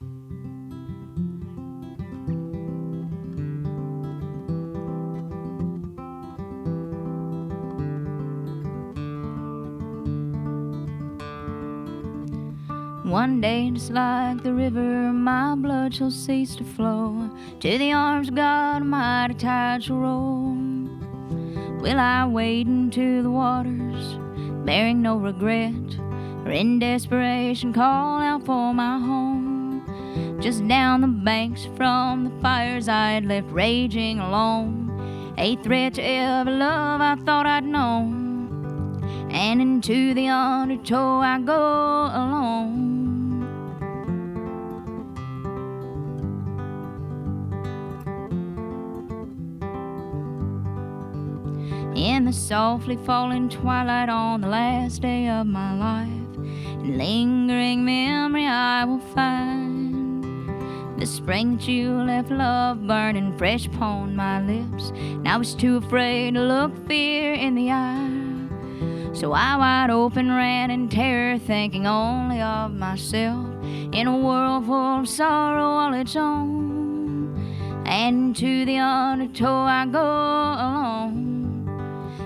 One day, just like the river, my blood shall cease to flow. To the arms of God, a mighty tide shall roll. Will I wade into the waters, bearing no regret, or in desperation call out for my home? Just down the banks from the fires I had left raging alone, a threat to every love I thought I'd known, and into the undertow I go alone. In the softly falling twilight on the last day of my life, in lingering memory I will find the spring that you left love burning fresh upon my lips, and I was too afraid to look fear in the eye. So I wide open ran in terror, thinking only of myself, in a world full of sorrow all its own. And to the undertow I go alone.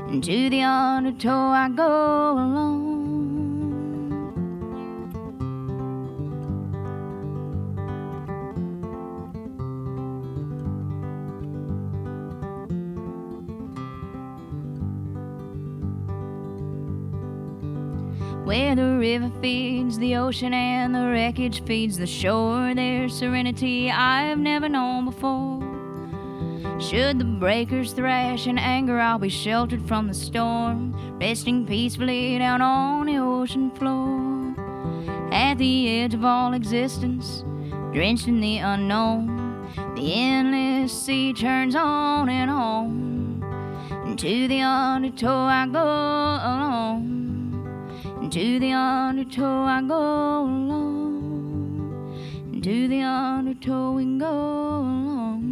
And to the undertow I go alone. Where the river feeds the ocean and the wreckage feeds the shore, there's serenity I've never known before. Should the breakers thrash in anger, I'll be sheltered from the storm, resting peacefully down on the ocean floor. At the edge of all existence, drenched in the unknown, the endless sea turns on and on. And to the undertow I go alone. And to the undertow I go alone. And to the undertow we go alone.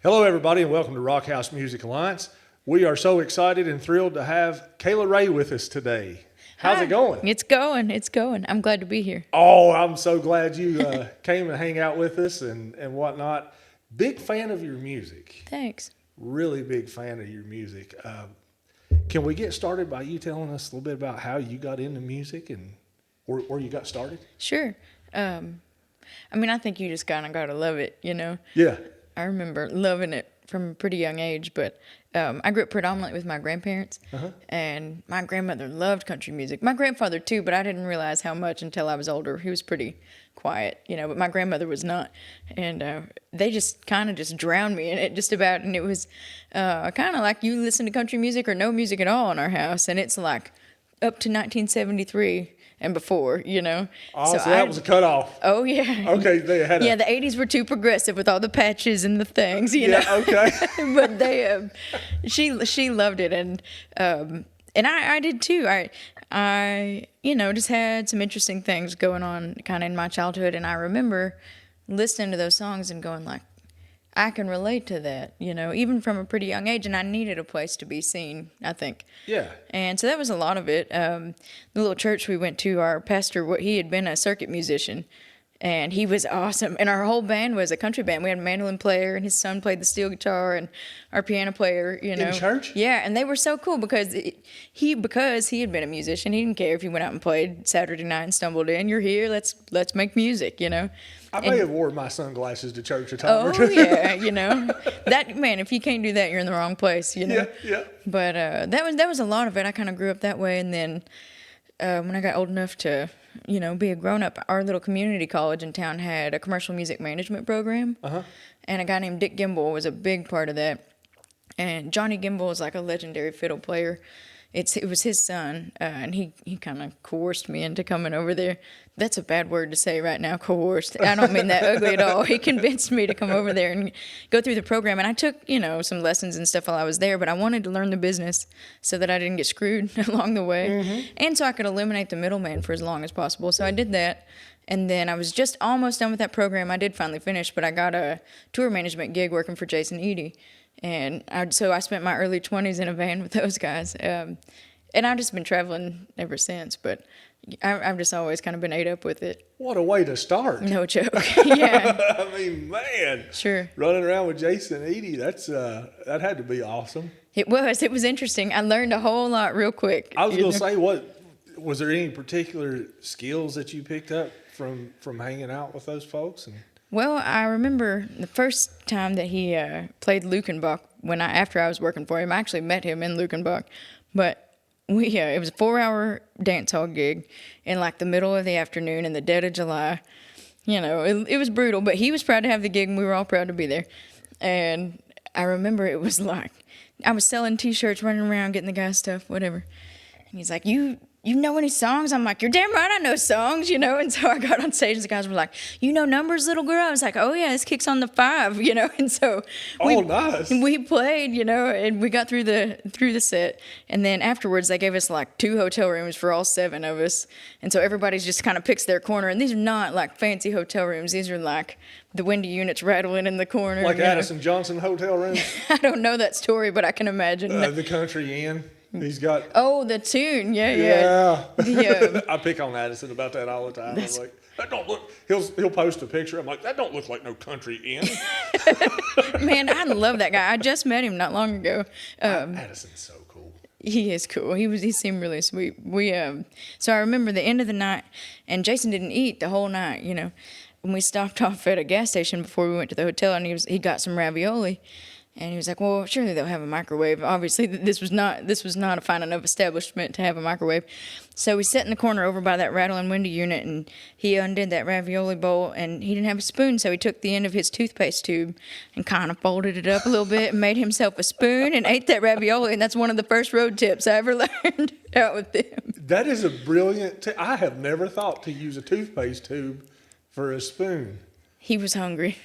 Hello, everybody, and welcome to Rock House Music Alliance. We are so excited and thrilled to have Kayla Ray with us today. How's it going? It's going. I'm glad to be here. Oh, I'm so glad you came and hang out with us and whatnot. Big fan of your music. Thanks. Really big fan of your music. Can we get started by you telling us a little bit about how you got into music and where you got started? Sure. I think you just kind of got to love it, you know? Yeah. I remember loving it from a pretty young age, but I grew up predominantly with my grandparents, and my grandmother loved country music. My grandfather too, but I didn't realize how much until I was older. He was pretty quiet, you know, but my grandmother was not, and they just kind of just drowned me in it just about, and it was kind of like you listen to country music or no music at all in our house, and it's like up to 1973. And before, you know. Oh, so that was a cutoff. Oh, yeah. Okay, they had the 80s were too progressive with all the patches and the things, you know. Okay. But they, she loved it, and I did too. I just had some interesting things going on kind of in my childhood, and I remember listening to those songs and going like, I can relate to that, you know, even from a pretty young age, and I needed a place to be seen, I think. Yeah. And so that was a lot of it. The little church we went to, our pastor, he had been a circuit musician, and he was awesome. And our whole band was a country band. We had a mandolin player, and his son played the steel guitar, and our piano player, you know. In church? Yeah, and they were so cool because he had been a musician. He didn't care if you went out and played Saturday night and stumbled in. You're here, let's make music, you know. I may have worn my sunglasses to church a time or two. Oh, yeah, you know. That, man, if you can't do that, you're in the wrong place, you know. Yeah. But that was a lot of it. I kind of grew up that way, and then when I got old enough to, you know, be a grown-up, our little community college in town had a commercial music management program, and a guy named Dick Gimbel was a big part of that. And Johnny Gimbel was like a legendary fiddle player. It was his son, and he kind of coerced me into coming over there. That's a bad word to say right now, coerced. I don't mean that ugly at all. He convinced me to come over there and go through the program. And I took, you know, some lessons and stuff while I was there, but I wanted to learn the business so that I didn't get screwed along the way. And so I could eliminate the middleman for as long as possible. So I did that. And then I was just almost done with that program. I did finally finish, but I got a tour management gig working for Jason Eady. And so I spent my early 20s in a van with those guys. And I've just been traveling ever since, but I've just always kind of been ate up with it. What a way to start. No joke. Yeah. I mean, man. Sure. Running around with Jason and Edie, that had to be awesome. It was interesting. I learned a whole lot real quick. I was going to say, was there any particular skills that you picked up from hanging out with those folks? Well, I remember the first time that he played Lukenbach after I was working for him. I actually met him in Lukenbach, but it was a 4-hour dance hall gig in like the middle of the afternoon in the dead of July. You know, it was brutal, but he was proud to have the gig and we were all proud to be there. And I remember it was like, I was selling T-shirts, running around, getting the guys stuff, whatever. And he's like, you know any songs? I'm like, you're damn right I know songs, you know? And so I got on stage and the guys were like, you know numbers, little girl? I was like, oh yeah, this kicks on the 5, you know? And so nice. We played, you know, and we got through the set. And then afterwards they gave us like 2 hotel rooms for all 7 of us. And so everybody's just kind of picks their corner. And these are not like fancy hotel rooms. These are like the windy units rattling in the corner. Like Addison Johnson hotel rooms? I don't know that story, but I can imagine. The Country Inn. He's got. Oh, the tune, yeah. I pick on Addison about that all the time. I'm like, that don't look. He'll post a picture. I'm like, that don't look like no Country Inn. Man, I love that guy. I just met him not long ago. Addison's so cool. He is cool. He seemed really sweet. So I remember the end of the night, and Jason didn't eat the whole night. You know, when we stopped off at a gas station before we went to the hotel, and he got some ravioli. And he was like, well, surely they'll have a microwave. Obviously, this was not a fine enough establishment to have a microwave. So we sat in the corner over by that rattling window unit, and he undid that ravioli bowl, and he didn't have a spoon, so he took the end of his toothpaste tube and kind of folded it up a little bit and made himself a spoon and ate that ravioli, and that's one of the first road tips I ever learned out with him. That is a brilliant I have never thought to use a toothpaste tube for a spoon. He was hungry.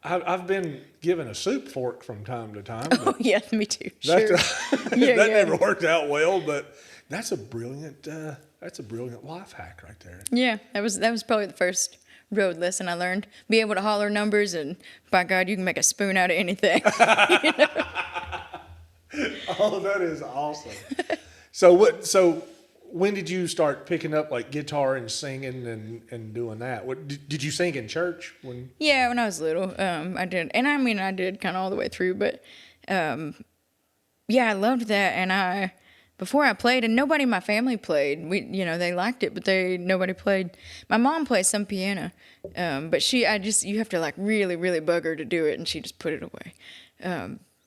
I've been given a soup fork from time to time. Oh yeah, me too. Sure. That never worked out well, but that's a brilliant life hack right there. Yeah, that was probably the first road lesson I learned. Be able to holler numbers, and by God, you can make a spoon out of anything. You know? Oh, that is awesome. So when did you start picking up like guitar and singing and doing that? Did you sing in church? Yeah, when I was little, I did, and I did kind of all the way through. But yeah, I loved that, and before I played, and nobody in my family played. They liked it, but nobody played. My mom plays some piano, but you have to like really, really bug her to do it, and she just put it away.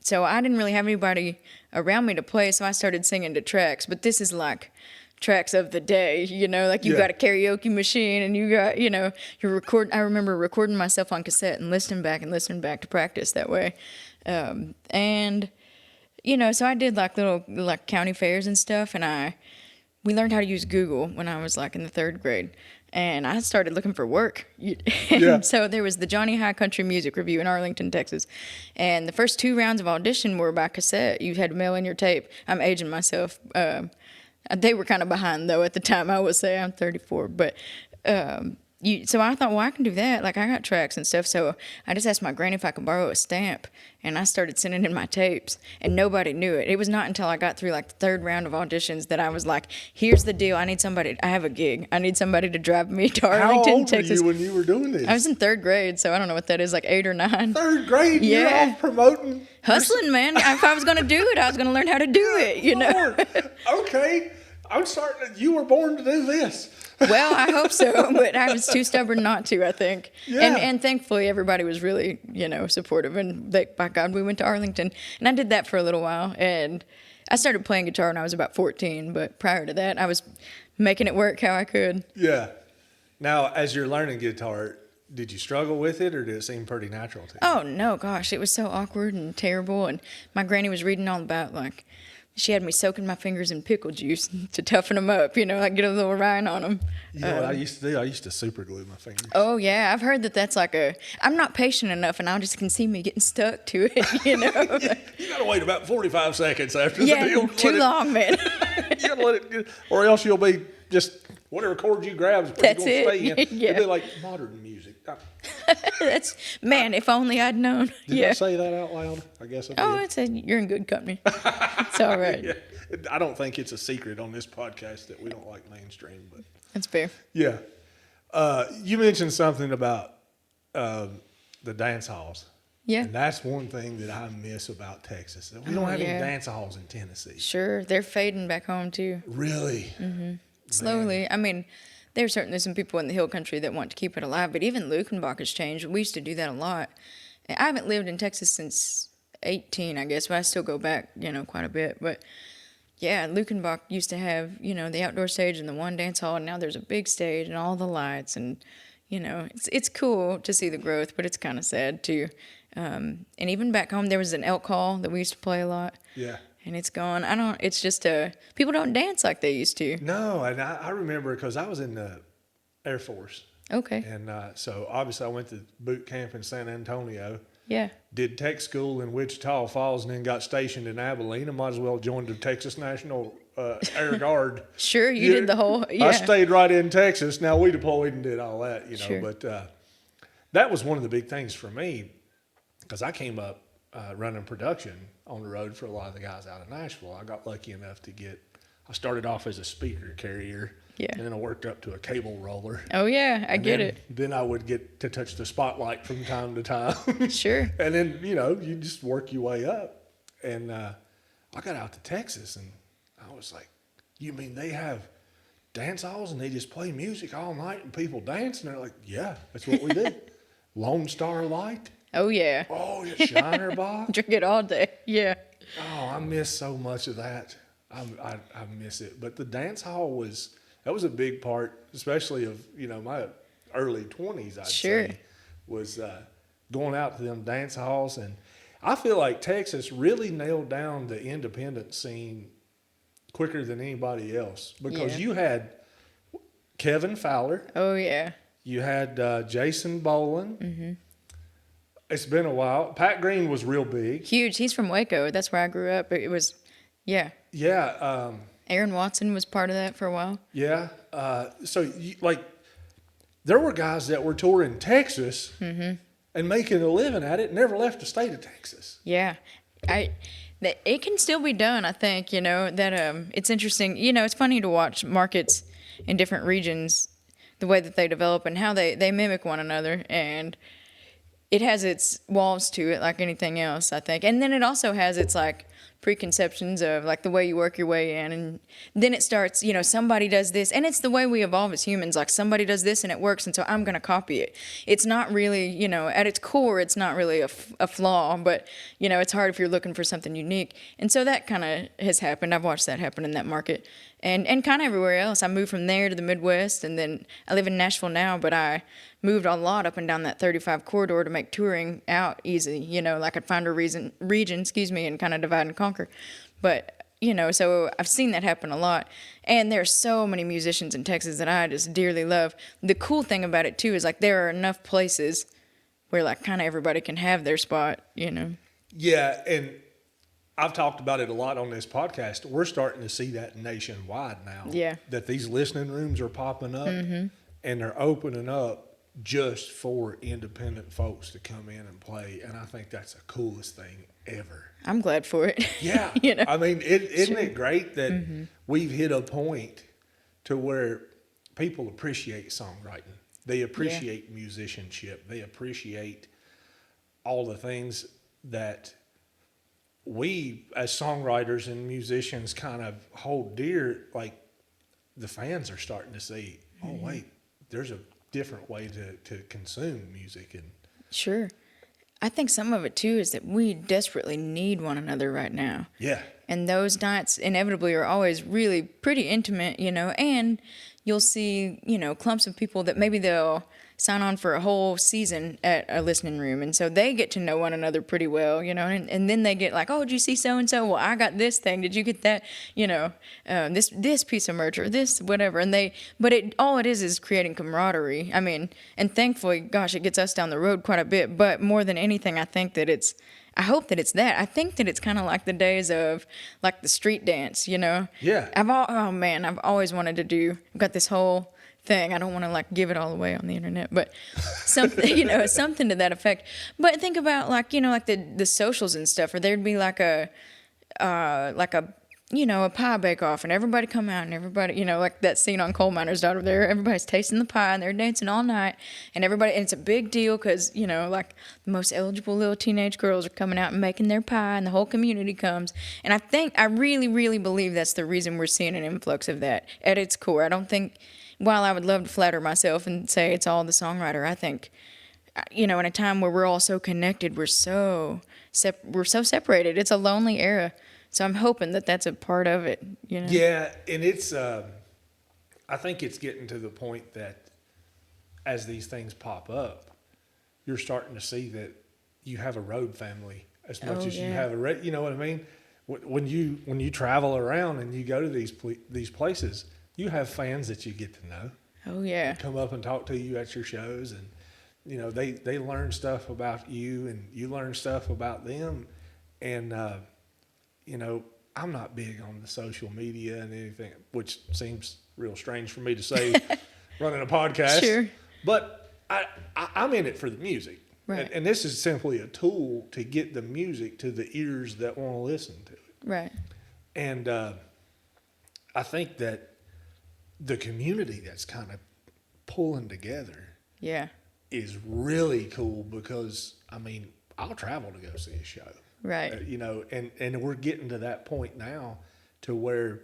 So I didn't really have anybody around me to play, so I started singing to tracks. But this is like tracks of the day, like you got a karaoke machine and you got, I remember recording myself on cassette and listening back to practice that way. So I did like little county fairs and stuff, and we learned how to use Google when I was like in the 3rd grade. And I started looking for work. Yeah. So there was the Johnny High Country Music Review in Arlington, Texas. And the first 2 rounds of audition were by cassette. You had to mail in your tape. I'm aging myself. They were kind of behind, though, at the time. I would say I'm 34. But so I thought, well, I can do that. Like, I got tracks and stuff. So I just asked my granny if I could borrow a stamp. And I started sending in my tapes. And nobody knew it. It was not until I got through, like, the 3rd round of auditions that I was like, here's the deal. I have a gig. I need somebody to drive me to Arlington, Texas. How old were you when you were doing this? I was in 3rd grade, so I don't know what that is, like 8 or 9. 3rd grade? Yeah. You're off promoting? Hustling, man. If I was going to do it, I was going to learn how to do it, Lord. Okay. You were born to do this. Well, I hope so, but I was too stubborn not to, I think. Yeah. And thankfully, everybody was really, supportive. And by God, we went to Arlington. And I did that for a little while. And I started playing guitar when I was about 14. But prior to that, I was making it work how I could. Yeah. Now, as you're learning guitar, did you struggle with it, or did it seem pretty natural to you? Oh, no, gosh. It was so awkward and terrible. And my granny was reading all about, like, she had me soaking my fingers in pickle juice to toughen them up, like get a little rind on them. You know what I used to do? I used to super glue my fingers. Oh, yeah. I've heard that's like I'm not patient enough, and I just can see me getting stuck to it, You got to wait about 45 seconds after the deal. Yeah, too long, man. You got to let it, or else you'll be just, whatever chord you grab is where you're going to stay in. Yeah. It'd be like modern music. That's, man, if only I'd known. Did Yeah. I say that out loud? I guess I did. Oh, it's you're in good company. It's all right. Yeah. I don't think it's a secret on this podcast that we don't like mainstream, but That's fair. yeah. You mentioned something about the dance halls. Yeah. And that's one thing that I miss about Texas. We don't have any yeah. dance halls in Tennessee. Sure. They're fading back home, too. Really? Slowly. I mean, there's certainly some people in the hill country that want to keep it alive, but even Lukenbach has changed. We used to do that a lot. I haven't lived in Texas since 18, I guess, but I still go back, quite a bit. But yeah, Lukenbach used to have, the outdoor stage and the one dance hall, and now there's a big stage and all the lights, and it's cool to see the growth, but it's kind of sad too. And even back home, there was an elk hall that we used to play a lot. Yeah. And it's gone. It's just, people don't dance like they used to. No, and I remember because I was in the Air Force. Okay. And so obviously I went to boot camp in San Antonio. Yeah. Did tech school in Wichita Falls and then got stationed in Abilene. I might as well join the Texas National Air Guard. Sure, you did the whole, yeah. I stayed right in Texas. Now we deployed and did all that, Sure. but that was one of the big things for me because I came up running production on the road for a lot of the guys out of Nashville. I got lucky enough to I started off as a speaker carrier. Yeah. And then I worked up to a cable roller. Oh, yeah, I get it. Then I would get to touch the spotlight from time to time. Sure. And then, you just work your way up. And I got out to Texas and I was like, you mean they have dance halls and they just play music all night and people dance? And they're like, yeah, that's what we do. Lone Star Light. Oh, yeah. Oh, yeah, Shiner Box. Drink it all day. Yeah. Oh, I miss so much of that. I miss it. But the dance hall that was a big part, especially of, my early 20s, I'd Sure. say, was going out to them dance halls. And I feel like Texas really nailed down the independent scene quicker than anybody else because Yeah. you had Kevin Fowler. Oh, yeah. You had Jason Boland. Mm-hmm. It's been a while. Pat Green was real big. Huge. He's from Waco. That's where I grew up. It was, yeah. Yeah. Aaron Watson was part of that for a while. Yeah. So, there were guys that were touring Texas and making a living at it, never left the state of Texas. Yeah. It can still be done, I think, that it's interesting. It's funny to watch markets in different regions, the way that they develop and how they mimic one another. And it has its walls to it like anything else, I think. And then it also has its, preconceptions of the way you work your way in, and then it starts, somebody does this, and it's the way we evolve as humans. Somebody does this and it works, and so I'm going to copy it. It's not really, at its core, it's not really a flaw, but it's hard if you're looking for something unique. And so that kind of has happened. I've watched that happen in that market, and kind of everywhere else. I moved from there to the Midwest, and then I live in Nashville now, but I moved a lot up and down that 35 corridor to make touring out easy. I'd find a region, and kind of divide and conquer. But, so I've seen that happen a lot. And there's so many musicians in Texas that I just dearly love. The cool thing about it, too, is there are enough places where kind of everybody can have their spot, Yeah, and I've talked about it a lot on this podcast. We're starting to see that nationwide now. Yeah. That these listening rooms are popping up and they're opening up just for independent folks to come in and play. And I think that's the coolest thing ever. I'm glad for it. Yeah. I mean, isn't it great that we've hit a point to where people appreciate songwriting? They appreciate musicianship. They appreciate all the things that we as songwriters and musicians kind of hold dear. The fans are starting to see, oh, wait, there's a different way to consume music. And Sure. I think some of it, too, is that we desperately need one another right now. yeah. And those nights inevitably are always really pretty intimate, and you'll see, clumps of people that maybe they'll sign on for a whole season at a listening room. And so they get to know one another pretty well, and then they get oh, did you see so-and-so? Well, I got this thing. Did you get that? This piece of merch or this, whatever. And all it is creating camaraderie. I mean, and thankfully, gosh, it gets us down the road quite a bit. But more than anything, I hope that it's that. I think that it's kind of like the days of the street dance, Yeah. I've always wanted to do. I've got this whole thing. I don't want to like give it all away on the internet, but something, you know, something to that effect. But think about like, you know, like the socials and stuff, or there'd be like a you know, a pie bake off, and everybody come out, and everybody, you know, like that scene on Coal Miner's Daughter there, everybody's tasting the pie and they're dancing all night, and it's a big deal because, you know, like the most eligible little teenage girls are coming out and making their pie, and the whole community comes. And I really, really believe that's the reason we're seeing an influx of that at its core. I don't think, while I would love to flatter myself and say it's all the songwriter, I think, you know, in a time where we're all so connected, we're so separated. It's a lonely era. So I'm hoping that that's a part of it, you know? Yeah, and it's, I think it's getting to the point that as these things pop up, you're starting to see that you have a road family as much as you have you know what I mean? When you travel around and you go to these places, you have fans that you get to know. Oh, yeah. They come up and talk to you at your shows, and, you know, they learn stuff about you, and you learn stuff about them, and, you know, I'm not big on the social media and anything, which seems real strange for me to say running a podcast. Sure. But I'm in it for the music. Right. And this is simply a tool to get the music to the ears that want to listen to it. Right. And I think that the community that's kind of pulling together is really cool because, I mean, I'll travel to go see a show. Right. You know, and we're getting to that point now to where,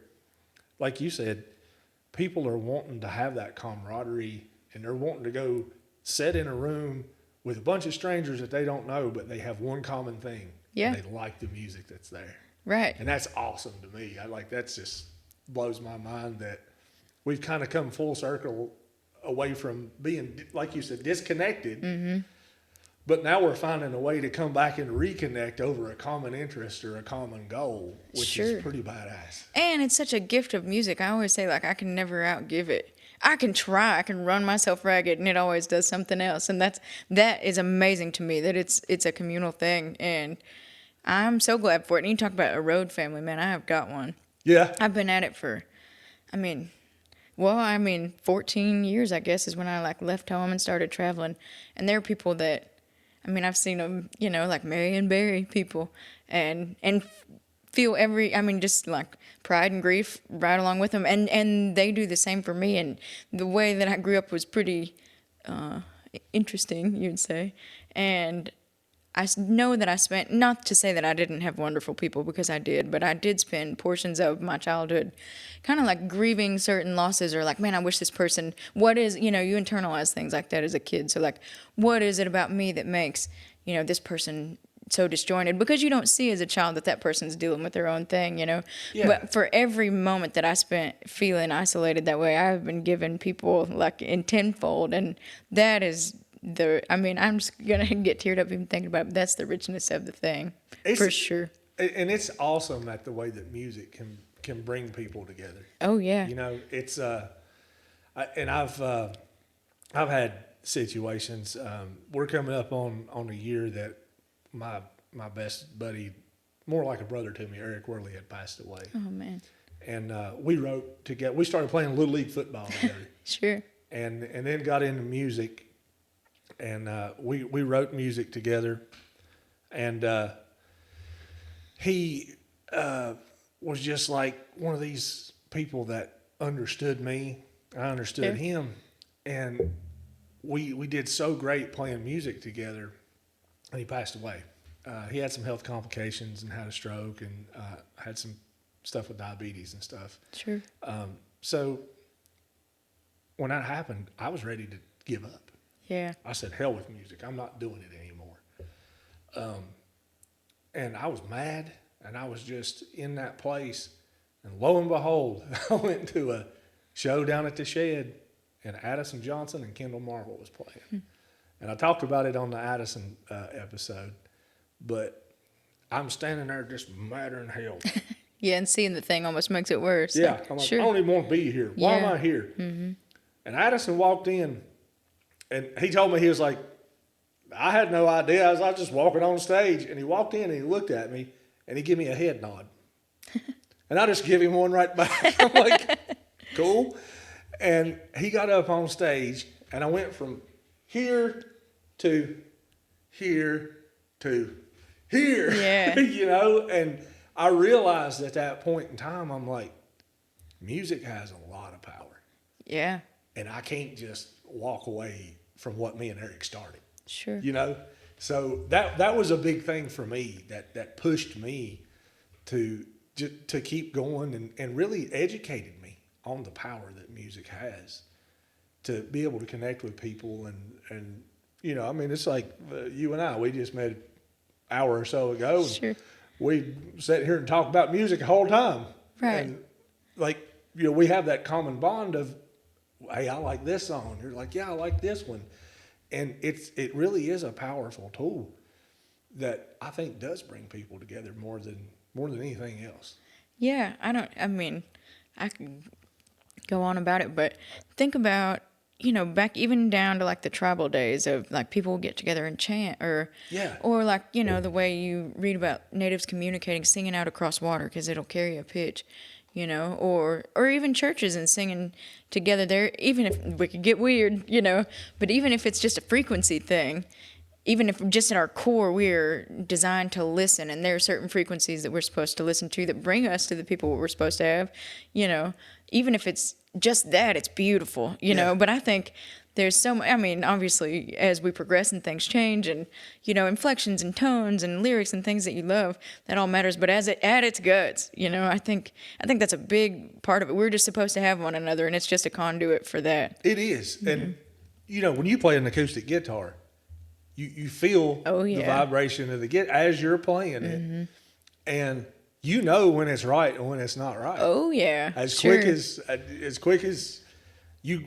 like you said, people are wanting to have that camaraderie, and they're wanting to go sit in a room with a bunch of strangers that they don't know, but they have one common thing. Yeah. They like the music that's there. Right. And that's awesome to me. That's just blows my mind that we've kind of come full circle away from being, like you said, disconnected. Mm-hmm. But now we're finding a way to come back and reconnect over a common interest or a common goal, which is pretty badass. And it's such a gift of music. I always say, like, I can never outgive it. I can try, I can run myself ragged, and it always does something else. And that is amazing to me, that it's a communal thing. And I'm so glad for it. And you talk about a road family, man, I have got one. Yeah. I've been at it for, 14 years, I guess, is when I, like, left home and started traveling. And there are people that, I've seen them, you know, like Marion Barry people, and feel just like pride and grief right along with them. And they do the same for me. And the way that I grew up was pretty interesting, you'd say. And I know that I spent, not to say that I didn't have wonderful people, because I did, but I did spend portions of my childhood kind of like grieving certain losses, or like, man, I wish this person, what is, you know, you internalize things like that as a kid. So like, what is it about me that makes, you know, this person so disjointed? Because you don't see as a child that person's dealing with their own thing, you know? Yeah. But for every moment that I spent feeling isolated that way, I've been given people like in tenfold, and that is I'm just going to get teared up even thinking about it, but that's the richness of the thing, for sure. And it's awesome that the way that music can bring people together. Oh, yeah. You know, it's, I've had situations, we're coming up on a year that my best buddy, more like a brother to me, Eric Worley, had passed away. Oh, man. And we wrote together, we started playing Little League football together. Sure. And then got into music. And we wrote music together, and he was just like one of these people that understood me. I understood him, and we did so great playing music together. And he passed away. He had some health complications and had a stroke, and had some stuff with diabetes and stuff. Sure. So when that happened, I was ready to give up. Yeah. I said, hell with music. I'm not doing it anymore. And I was mad, and I was just in that place. And lo and behold, I went to a show down at the Shed, and Addison Johnson and Kendall Marvel was playing. And I talked about it on the Addison episode, but I'm standing there just madder than hell. Yeah, and seeing the thing almost makes it worse. Yeah. I'm like, sure. I don't even want to be here. Why am I here? Mm-hmm. And Addison walked in, and he told me, he was like, I had no idea. I was just walking on stage, and he walked in and he looked at me and he gave me a head nod. And I just give him one right back. I'm like, cool. And he got up on stage, and I went from here to here to here. Yeah. You know, and I realized at that point in time, I'm like, music has a lot of power. Yeah. And I can't just walk away from what me and Eric started. Sure. You know? So that was a big thing for me that pushed me to keep going and really educated me on the power that music has to be able to connect with people. And you know, I mean, it's like you and I, we just met an hour or so ago. Sure. We sat here and talked about music the whole time. Right. And like, you know, we have that common bond of, hey, I like this song. You're like, yeah, I like this one. And it really is a powerful tool that I think does bring people together more than anything else. Yeah, I mean, I could go on about it, but think about, you know, back even down to like the tribal days of like people would get together and chant or like, you know, the way you read about natives communicating, singing out across water because it'll carry a pitch, you know, or even churches and singing together there, even if we could get weird, you know, but even if it's just a frequency thing, even if just at our core we're designed to listen, and there are certain frequencies that we're supposed to listen to that bring us to the people we're supposed to have, you know, even if it's just that, it's beautiful, you know. But I think there's so much, I mean, obviously as we progress and things change and, you know, inflections and tones and lyrics and things that you love, that all matters. But at its guts, you know, I think that's a big part of it. We're just supposed to have one another, and it's just a conduit for that. It is. Mm-hmm. And, you know, when you play an acoustic guitar, you feel the vibration of the guitar as you're playing it. And you know when it's right and when it's not right. Oh, yeah. As quick as you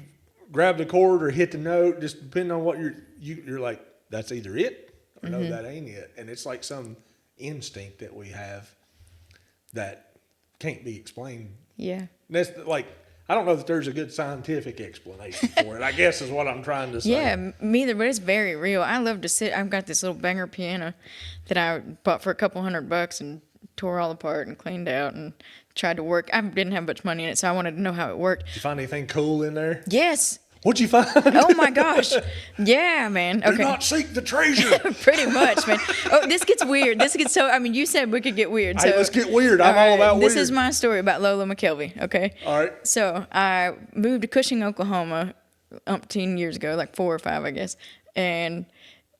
grab the chord or hit the note, just depending on what you're like, that's either it or no, that ain't it. And it's like some instinct that we have that can't be explained. Yeah. That's like, I don't know that there's a good scientific explanation for it, I guess is what I'm trying to say. Yeah, me either, but it's very real. I love to sit. I've got this little banger piano that I bought for a couple $100 and tore all apart and cleaned out and tried to work. I didn't have much money in it, so I wanted to know how it worked. Did you find anything cool in there? Yes. What'd you find? Oh my gosh. Yeah, man. Okay. Do not seek the treasure. Pretty much, man. Oh, this gets weird. I mean, you said we could get weird. So, hey, let's get weird. I'm all about weird. This is my story about Lola McKelvey, okay? All right. So I moved to Cushing, Oklahoma umpteen years ago, like 4 or 5, I guess. And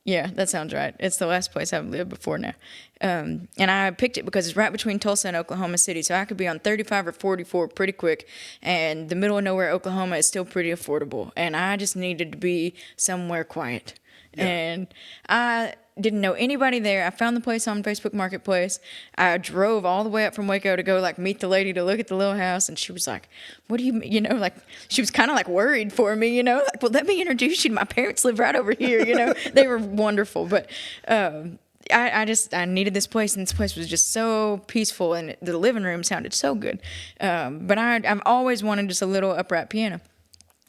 yeah, that sounds right. It's the last place I've lived before now. And I picked it because it's right between Tulsa and Oklahoma City, so I could be on 35 or 44 pretty quick, and the middle of nowhere, Oklahoma, is still pretty affordable, and I just needed to be somewhere quiet. Yeah. And I didn't know anybody there. I found the place on Facebook Marketplace. I drove all the way up from Waco to go like meet the lady to look at the little house, and she was like, what do you know, like she was kind of like worried for me, you know, like, well, let me introduce you to my parents live right over here, you know. They were wonderful, but I needed this place, and this place was just so peaceful, and the living room sounded so good. But I've always wanted just a little upright piano.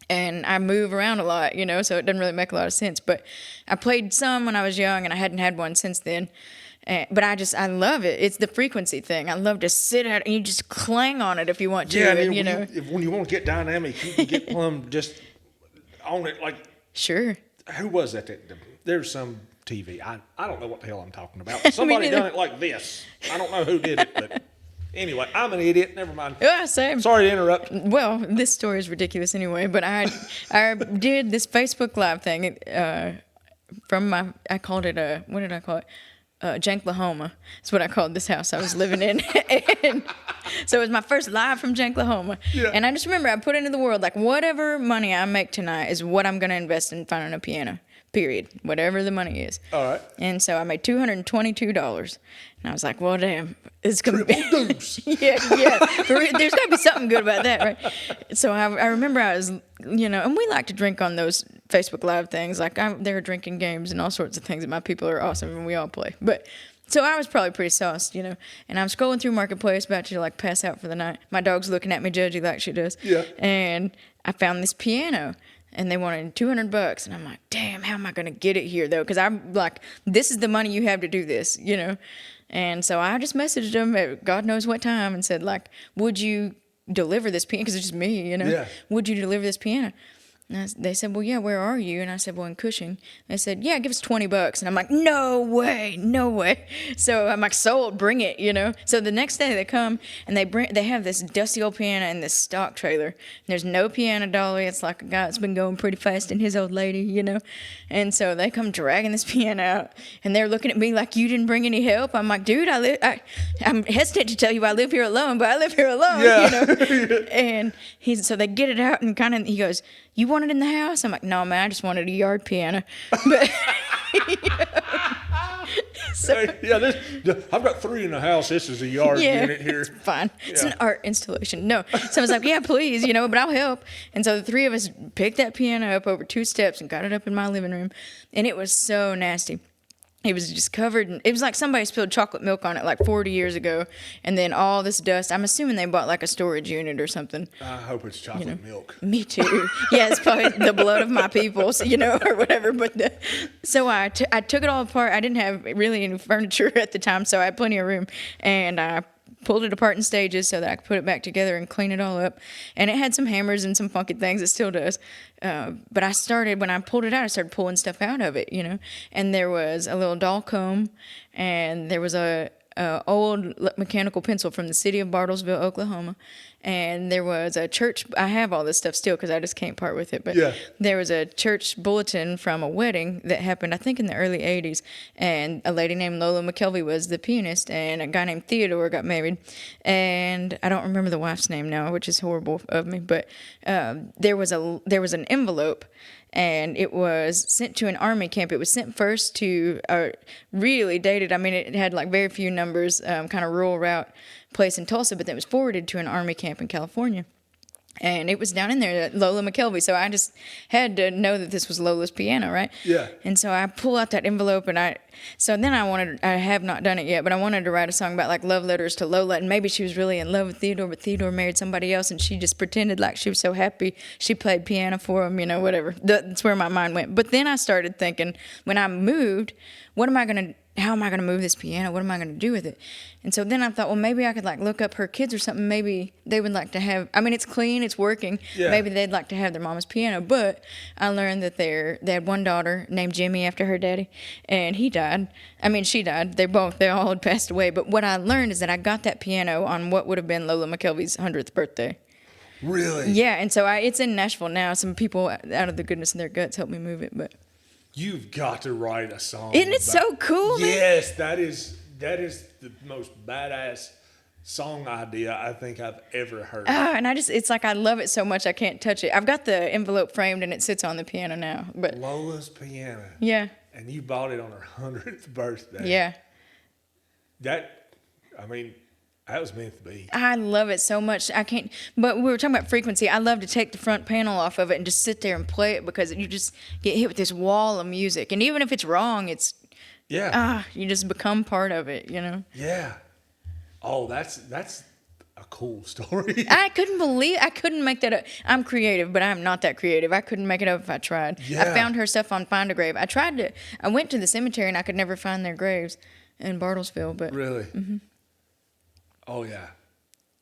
And I move around a lot, you know, so it doesn't really make a lot of sense. But I played some when I was young, and I hadn't had one since then. But I love it. It's the frequency thing. I love to sit out, and you just clang on it if you want to. Yeah, and, you know. When you want to get dynamic, you can get plumb just on it. Like, sure. Who was that? There's some TV. I don't know what the hell I'm talking about. Somebody done it like this. I don't know who did it, but anyway, I'm an idiot. Never mind. Yeah, same. Sorry to interrupt. Well, this story is ridiculous anyway, but I did this Facebook Live thing I called it what did I call it? Janklahoma. That's what I called this house I was living in. And so it was my first live from Janklahoma. Yeah. And I just remember I put into the world, like, whatever money I make tonight is what I'm going to invest in finding a piano. Period. Whatever the money is. All right. And so I made $222. And I was like, well, damn, it's going to be. yeah. There's got to be something good about that, right? So I remember I was, you know, and we like to drink on those Facebook Live things. Like, they were drinking games and all sorts of things, and my people are awesome, and we all play. But so I was probably pretty sauced, you know. And I'm scrolling through Marketplace, about to, like, pass out for the night. My dog's looking at me judgy like she does. Yeah. And I found this piano. And they wanted $200, and I'm like, damn, how am I going to get it here, though? Because I'm like, this is the money you have to do this, you know? And so I just messaged them at God knows what time and said, like, would you deliver this piano? Because it's just me, you know. Yeah. Would you deliver this piano? And they said, well, yeah, where are you? And I said, well, in Cushing. They said, yeah, give us $20. And I'm like, no way, no way. So I'm like, sold, bring it, you know. So the next day they come and they have this dusty old piano in this stock trailer. And there's no piano dolly. It's like a guy that's been going pretty fast and his old lady, you know. And so they come dragging this piano out and they're looking at me like, you didn't bring any help. I'm like, dude, I'm hesitant to tell you I live here alone, but I live here alone, you know. And so they get it out and he goes, you want it in the house? I'm like, no, man, I just wanted a yard piano. But, I've got 3 in the house. This is a yard unit here. It's fine. Yeah. It's an art installation. No. So I was like, yeah, please, you know, but I'll help. And so the 3 of us picked that piano up over 2 steps and got it up in my living room. And it was so nasty. It was just covered. It was like somebody spilled chocolate milk on it like 40 years ago. And then all this dust. I'm assuming they bought like a storage unit or something. I hope it's chocolate milk. Me too. Yeah, it's probably the blood of my people, you know, or whatever. But so I took it all apart. I didn't have really any furniture at the time, so I had plenty of room. And I pulled it apart in stages so that I could put it back together and clean it all up. And it had some hammers and some funky things. It still does. But when I pulled it out, I started pulling stuff out of it, you know. And there was a little doll comb, and there was a old mechanical pencil from the city of Bartlesville, Oklahoma. And there was a church. I have all this stuff still because I just can't part with it. But there was a church bulletin from a wedding that happened, I think, in the early 80s. And a lady named Lola McKelvey was the pianist, and a guy named Theodore got married. And I don't remember the wife's name now, which is horrible of me. But there was an envelope, and it was sent to an Army camp. It was sent first to really dated. I mean, it had like very few numbers, kind of rural route place in Tulsa, but then it was forwarded to an Army camp in California. And it was down in there, Lola McKelvey. So I just had to know that this was Lola's piano, right? Yeah. And so I pull out that envelope, and I have not done it yet, but I wanted to write a song about like love letters to Lola, and maybe she was really in love with Theodore, but Theodore married somebody else, and she just pretended like she was so happy she played piano for him, you know, whatever. That's where my mind went. But then I started thinking, when I moved, how am I going to move this piano? What am I going to do with it? And so then I thought, well, maybe I could like look up her kids or something. Maybe they would like to have, I mean, it's clean, it's working. Yeah. Maybe they'd like to have their mama's piano. But I learned that they had one daughter named Jimmy after her daddy, and he died. I mean, she died. They all had passed away. But what I learned is that I got that piano on what would have been Lola McKelvey's 100th birthday. Really? Yeah, and so it's in Nashville now. Some people out of the goodness of their guts helped me move it, but... You've got to write a song. Isn't it so cool, man? Yes, that is the most badass song idea I think I've ever heard. And it's like I love it so much I can't touch it. I've got the envelope framed and it sits on the piano now. But Lola's piano. Yeah. And you bought it on her 100th birthday. Yeah. That was meant to be. I love it so much. But we were talking about frequency. I love to take the front panel off of it and just sit there and play it because you just get hit with this wall of music. And even if it's wrong, you just become part of it, you know? Yeah. Oh, that's a cool story. I couldn't make that up. I'm creative, but I'm not that creative. I couldn't make it up if I tried. Yeah. I found her stuff on Find a Grave. I went to the cemetery and I could never find their graves in Bartlesville, but. Really? Mm-hmm. Oh, yeah.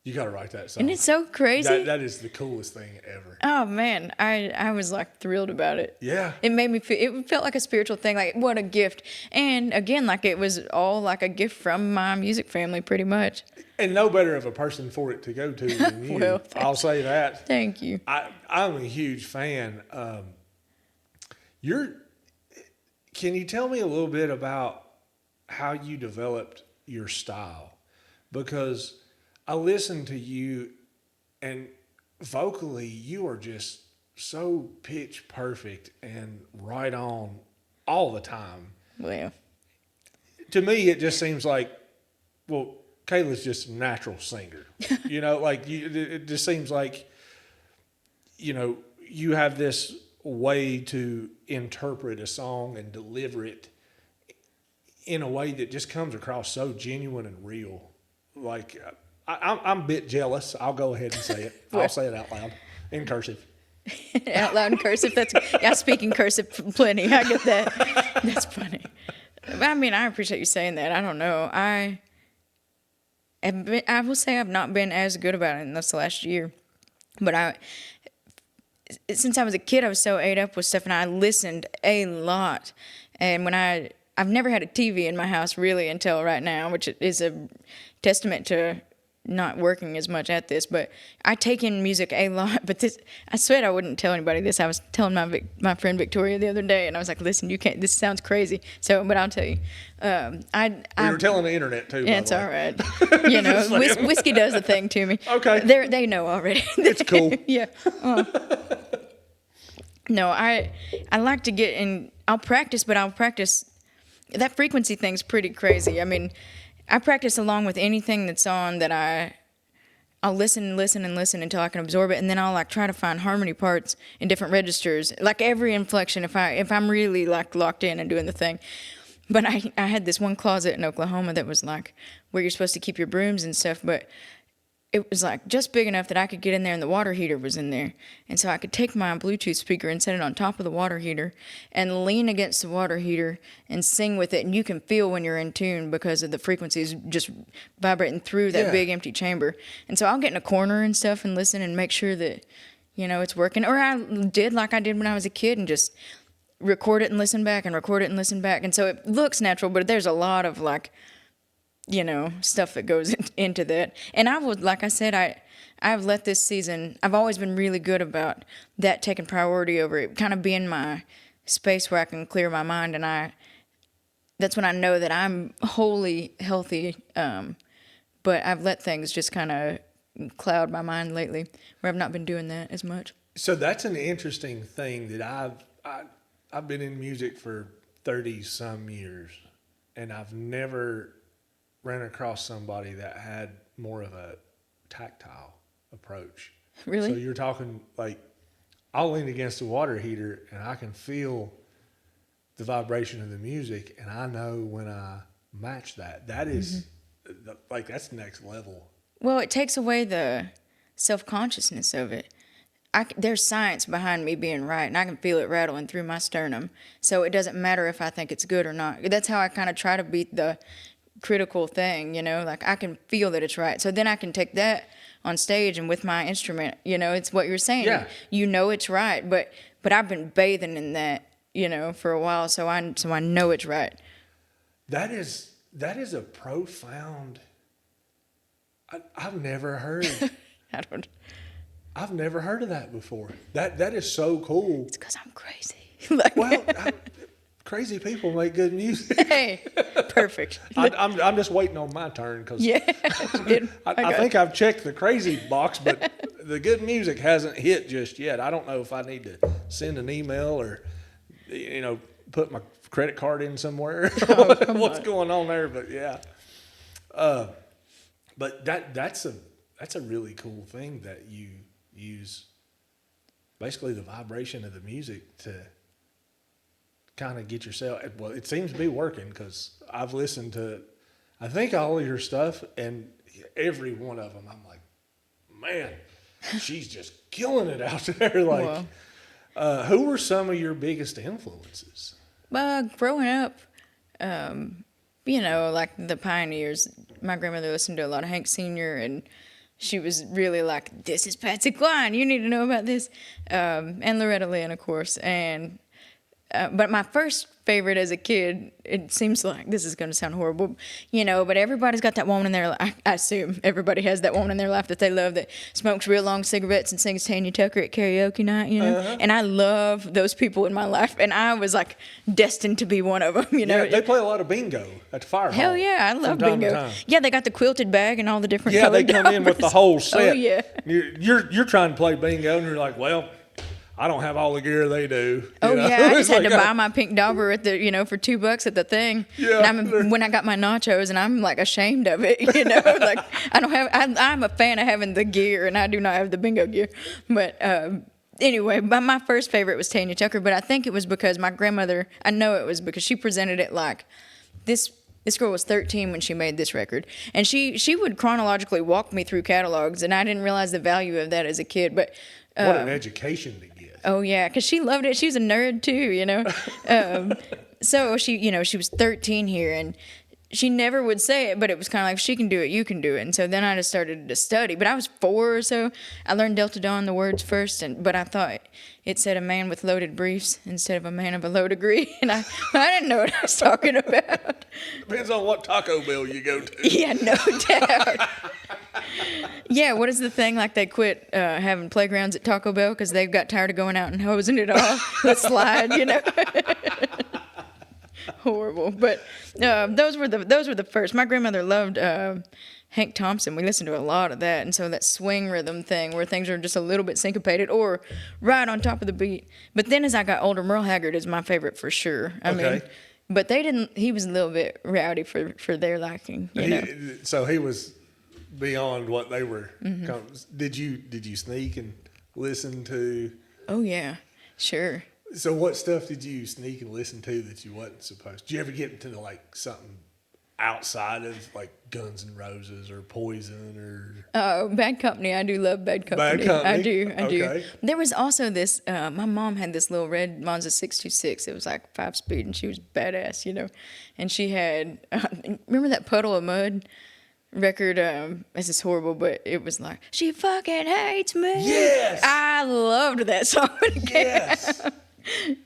You got to write that song. Isn't it so crazy? That is the coolest thing ever. Oh, man. I was, like, thrilled about it. Yeah. It made me feel, it felt like a spiritual thing. Like, what a gift. And, again, like, it was all, like, a gift from my music family, pretty much. And no better of a person for it to go to than you. Well, I'll say that. Thank you. I'm a huge fan. Can you tell me a little bit about how you developed your style? Because I listen to you, and vocally, you are just so pitch perfect and right on all the time. Well, to me, it just seems like, well, Kayla's just a natural singer. You know, like it just seems like, you know, you have this way to interpret a song and deliver it in a way that just comes across so genuine and real. Like, I'm a bit jealous. I'll go ahead and say it. I'll say it out loud in cursive. Out loud in cursive? I speak in cursive plenty. I get that. That's funny. But, I mean, I appreciate you saying that. I don't know. I will say I've not been as good about it in this last year. But since I was a kid, I was so ate up with stuff, and I listened a lot. And I've never had a TV in my house really until right now, which is a testament to not working as much at this. But I take in music a lot. But I swear I wouldn't tell anybody this. I was telling my friend Victoria the other day, and I was like, "Listen, you can't. This sounds crazy." But I'll tell you. You were telling the internet too. Yeah, it's all right. You know, whiskey does a thing to me. Okay. They know already. It's cool. Yeah. No, I like to get in. I'll practice, but I'll practice. That frequency thing's pretty crazy. I mean, I practice along with anything that's on that I'll listen and listen and listen until I can absorb it, and then I'll like try to find harmony parts in different registers, like every inflection. If I'm really like locked in and doing the thing. But I had this one closet in Oklahoma that was like where you're supposed to keep your brooms and stuff, but it was like just big enough that I could get in there, and the water heater was in there. And so I could take my Bluetooth speaker and set it on top of the water heater and lean against the water heater and sing with it. And you can feel when you're in tune because of the frequencies just vibrating through that big empty chamber. And so I'll get in a corner and stuff and listen and make sure that, you know, it's working. Or I did like I did when I was a kid and just record it and listen back and record it and listen back. And so it looks natural, but there's a lot of like, you know, stuff that goes into that. And I would, like I said, I've let this season, I've always been really good about that taking priority over it, kind of being my space where I can clear my mind. And that's when I know that I'm wholly healthy. But I've let things just kind of cloud my mind lately, where I've not been doing that as much. So that's an interesting thing that I've been in music for 30 some years, and I've never ran across somebody that had more of a tactile approach. Really? So you're talking like I'll lean against the water heater and I can feel the vibration of the music, and I know when I match that. That is like that's next level. Well, it takes away the self-consciousness of it. There's science behind me being right, and I can feel it rattling through my sternum. So it doesn't matter if I think it's good or not. That's how I kind of try to beat the critical thing, you know, like I can feel that it's right. So then I can take that on stage and with my instrument, you know, it's what you're saying. Yeah. You know it's right, but I've been bathing in that, you know, for a while, so I know it's right. That is a profound. I've never heard. I've never heard of that before. That is so cool. It's because I'm crazy. Crazy people make good music. Hey, perfect. I'm just waiting on my turn because I think I've checked the crazy box, but the good music hasn't hit just yet. I don't know if I need to send an email or, you know, put my credit card in somewhere. What's going on there? But yeah, but that's a really cool thing that you use. Basically, the vibration of the music to kind of get yourself. Well, it seems to be working because I've listened to, I think all of your stuff, and every one of them, I'm like, man, she's just killing it out there. Like, who were some of your biggest influences? Growing up, you know, like the pioneers. My grandmother listened to a lot of Hank Sr. and she was really like, "This is Patsy Cline. You need to know about this," and Loretta Lynn, of course, and. But my first favorite as a kid, it seems like this is going to sound horrible, you know, but everybody's got that woman in their life. I assume everybody has that woman in their life that they love that smokes real long cigarettes and sings Tanya Tucker at karaoke night, you know. And I love those people in my life, and I was like destined to be one of them, you know. Yeah, they play a lot of bingo at the fire hall. Hell yeah, I love bingo. Yeah, they got the quilted bag and all the different colored they come in with the whole set. Oh yeah. You're trying to play bingo, and you're like, well, I don't have all the gear they do. Oh yeah, I just had to buy my pink dauber at the, you know, for $2 at the thing. Yeah. And when I got my nachos, and I'm like ashamed of it, you know, like I don't have. I'm a fan of having the gear, and I do not have the bingo gear. But anyway, my first favorite was Tanya Tucker, but I think it was because my grandmother. I know it was because she presented it like this. This girl was 13 when she made this record, and she would chronologically walk me through catalogs, and I didn't realize the value of that as a kid. But what an education to get. Oh yeah, because she loved it. She was a nerd too, you know. So she was 13 here, and she never would say it, but it was kind of like, if she can do it, you can do it. And so then I just started to study. But I was 4 or so. I learned Delta Dawn, the words first, but I thought it said a man with loaded briefs instead of a man of a low degree. And I didn't know what I was talking about. Depends on what Taco Bell you go to. Yeah, no doubt. Yeah, what is the thing? Like they quit having playgrounds at Taco Bell because they've got tired of going out and hosing it off. The slide, you know. Horrible, but those were the first. My grandmother loved Hank Thompson. We listened to a lot of that, and so that swing rhythm thing where things are just a little bit syncopated or right on top of the beat. But then as I got older, Merle Haggard is my favorite for sure. I mean, but they didn't. He was a little bit rowdy for their liking. You know? So he was beyond what they were. Did you sneak and listen to? Oh yeah, sure. So what stuff did you sneak and listen to that you wasn't supposed? Did you ever get into like something outside of like Guns N' Roses or Poison or? Bad Company. I do love Bad Company. I do. Okay. There was also this. My mom had this little red Monza 626. It was like 5-speed, and she was badass, you know. And she had. Remember that Puddle of Mud record? This is horrible, but it was like, she fucking hates me. Yes. I loved that song when it came Yes. out.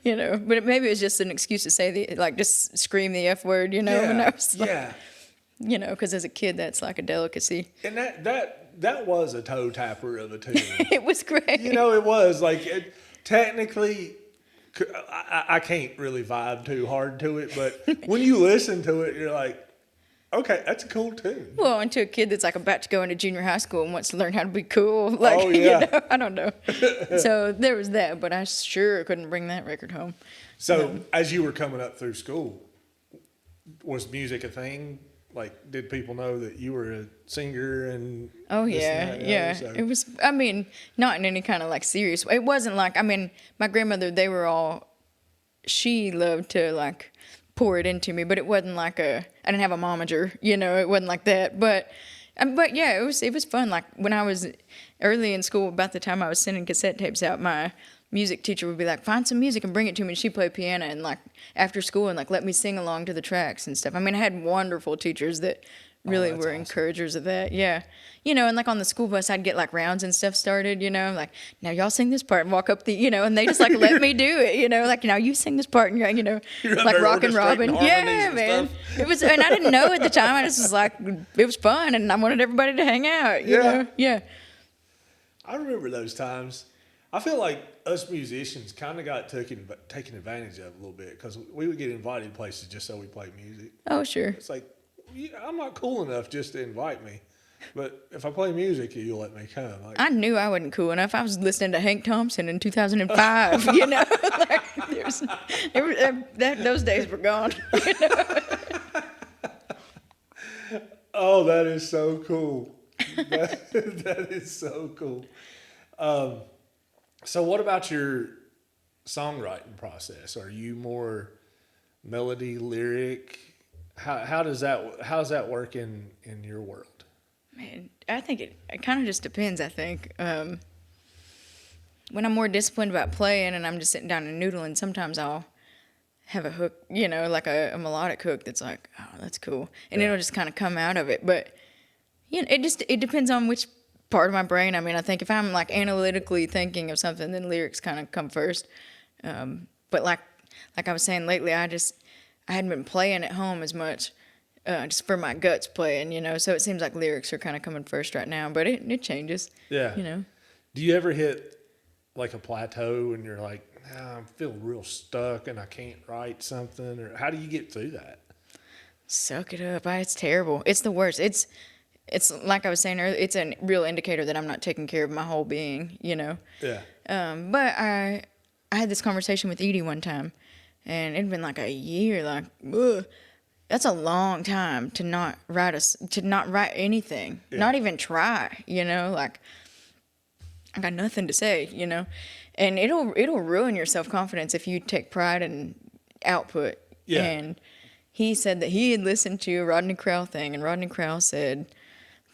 You know, but maybe it was just an excuse to say just scream the F word, you know. When I was like, you know, because as a kid, that's like a delicacy. And that was a toe tapper of a tune. It was great. You know, it was like technically, I can't really vibe too hard to it, but when you listen to it, you're like, okay, that's a cool tune. Well, and to a kid that's like about to go into junior high school and wants to learn how to be cool, like, oh, yeah. You know, I don't know. So there was that, but I sure couldn't bring that record home. So as you were coming up through school, was music a thing? Like, did people know that you were a singer and? Oh this yeah, and that, yeah. so? It was. I mean, not in any kind of like serious way. It wasn't like. I mean, my grandmother. They were all. She loved to like pour it into me, but it wasn't like I didn't have a momager, you know. It wasn't like that, but yeah, it was fun. Like when I was early in school, about the time I was sending cassette tapes out, my music teacher would be like, find some music and bring it to me. And she'd play piano and like after school and like let me sing along to the tracks and stuff. I mean, I had wonderful teachers that really were awesome. Encouragers of that. Yeah. You know, and like on the school bus, I'd get like rounds and stuff started, you know, like now y'all sing this part and walk up the, you know, and they just like let me do it, you know, like now you sing this part and you know, like Rockin' Robin. Yeah, man. It was, and I didn't know at the time. I just was like, it was fun and I wanted everybody to hang out, you know? Yeah. I remember those times. I feel like us musicians kind of got taken advantage of a little bit because we would get invited places just so we played music. Oh, sure. It's like, I'm not cool enough just to invite me. But if I play music, you'll let me come. Like, I knew I wasn't cool enough. I was listening to Hank Thompson in 2005, you know? Like, those days were gone, you know? Oh, that is so cool. That is so cool. So what about your songwriting process? Are you more melody, lyric? How does that work in your world? Man, I think it kind of just depends, I think. When I'm more disciplined about playing and I'm just sitting down and noodling, sometimes I'll have a hook, you know, like a melodic hook that's like, oh, that's cool. And it'll just kind of come out of it. But, you know, it depends on which part of my brain. I mean, I think if I'm like analytically thinking of something, then lyrics kind of come first. But like I was saying lately, I hadn't been playing at home as much, just for my guts playing, you know. So it seems like lyrics are kind of coming first right now, but it changes. Yeah. You know. Do you ever hit like a plateau and you're like, I feel real stuck and I can't write something, or how do you get through that? Suck it up. It's terrible. It's the worst. It's like I was saying earlier, it's a real indicator that I'm not taking care of my whole being, you know. Yeah. But I had this conversation with Edie one time, and it'd been like a year. Like, ugh, that's a long time to not write anything, not even try. You know, like I got nothing to say. You know, and it'll ruin your self-confidence if you take pride in output. Yeah. And he said that he had listened to a Rodney Crowell thing, and Rodney Crowell said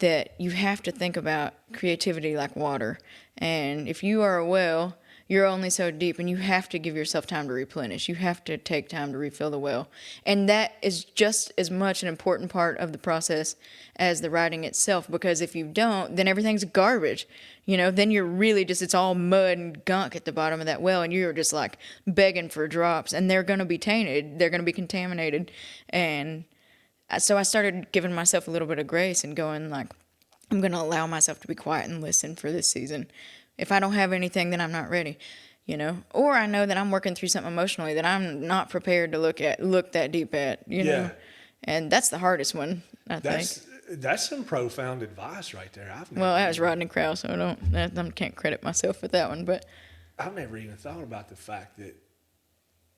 that you have to think about creativity like water. And if you are a well, you're only so deep, and you have to give yourself time to replenish. You have to take time to refill the well. And that is just as much an important part of the process as the writing itself, because if you don't, then everything's garbage. Then you're really just, it's all mud and gunk at the bottom of that well, and you're just like begging for drops, and they're going to be tainted. They're going to be contaminated. And so I started giving myself a little bit of grace and going like, I'm going to allow myself to be quiet and listen for this season. If I don't have anything, then I'm not ready, or I know that I'm working through something emotionally that I'm not prepared to look that deep at, know, and that's the hardest one, I think. That's some profound advice right there. That was Rodney Crowell, so I can't credit myself with that one, but I've never even thought about the fact that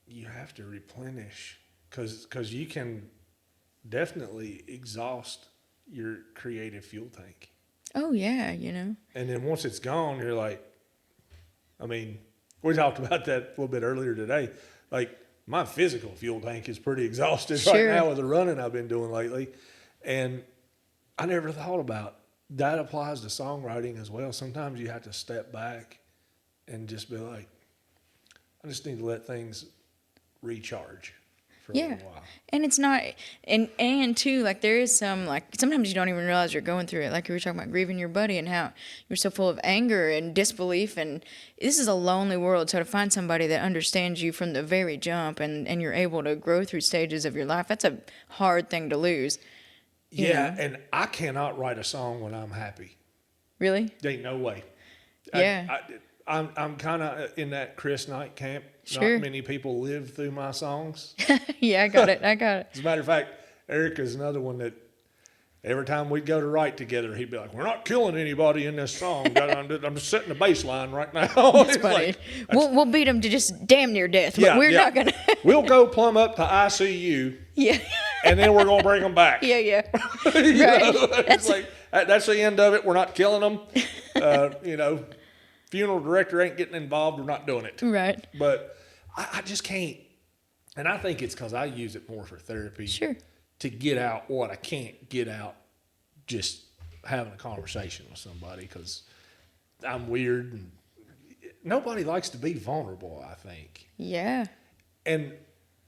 you have to replenish, because you can definitely exhaust your creative fuel tank. Oh yeah, And then once it's gone, you're like, we talked about that a little bit earlier today. Like, my physical fuel tank is pretty exhausted right now with the running I've been doing lately. And I never thought about that applies to songwriting as well. Sometimes you have to step back and just be like, I just need to let things recharge for a little while. And it's not, and too, like, there is some, like, sometimes you don't even realize you're going through it. Like you were talking about grieving your buddy and how you're so full of anger and disbelief, and this is a lonely world. So to find somebody that understands you from the very jump, and you're able to grow through stages of your life, that's a hard thing to lose. Yeah, and I cannot write a song when I'm happy. Really? There ain't no way. Yeah. I'm kind of in that Chris Knight camp. Sure. Not many people live through my songs. Yeah, I got it. As a matter of fact, Eric is another one that every time we'd go to write together, he'd be like, we're not killing anybody in this song. I'm just setting the bass line right now. That's funny. We'll beat them to just damn near death, but we're not going to. We'll go plumb up to ICU. Yeah. And then we're going to bring them back. Yeah. Right. That's the end of it. We're not killing them. Funeral director ain't getting involved. We're not doing it. Right. But I just can't. And I think it's because I use it more for therapy. Sure. To get out what I can't get out just having a conversation with somebody, because I'm weird and nobody likes to be vulnerable, I think. Yeah. And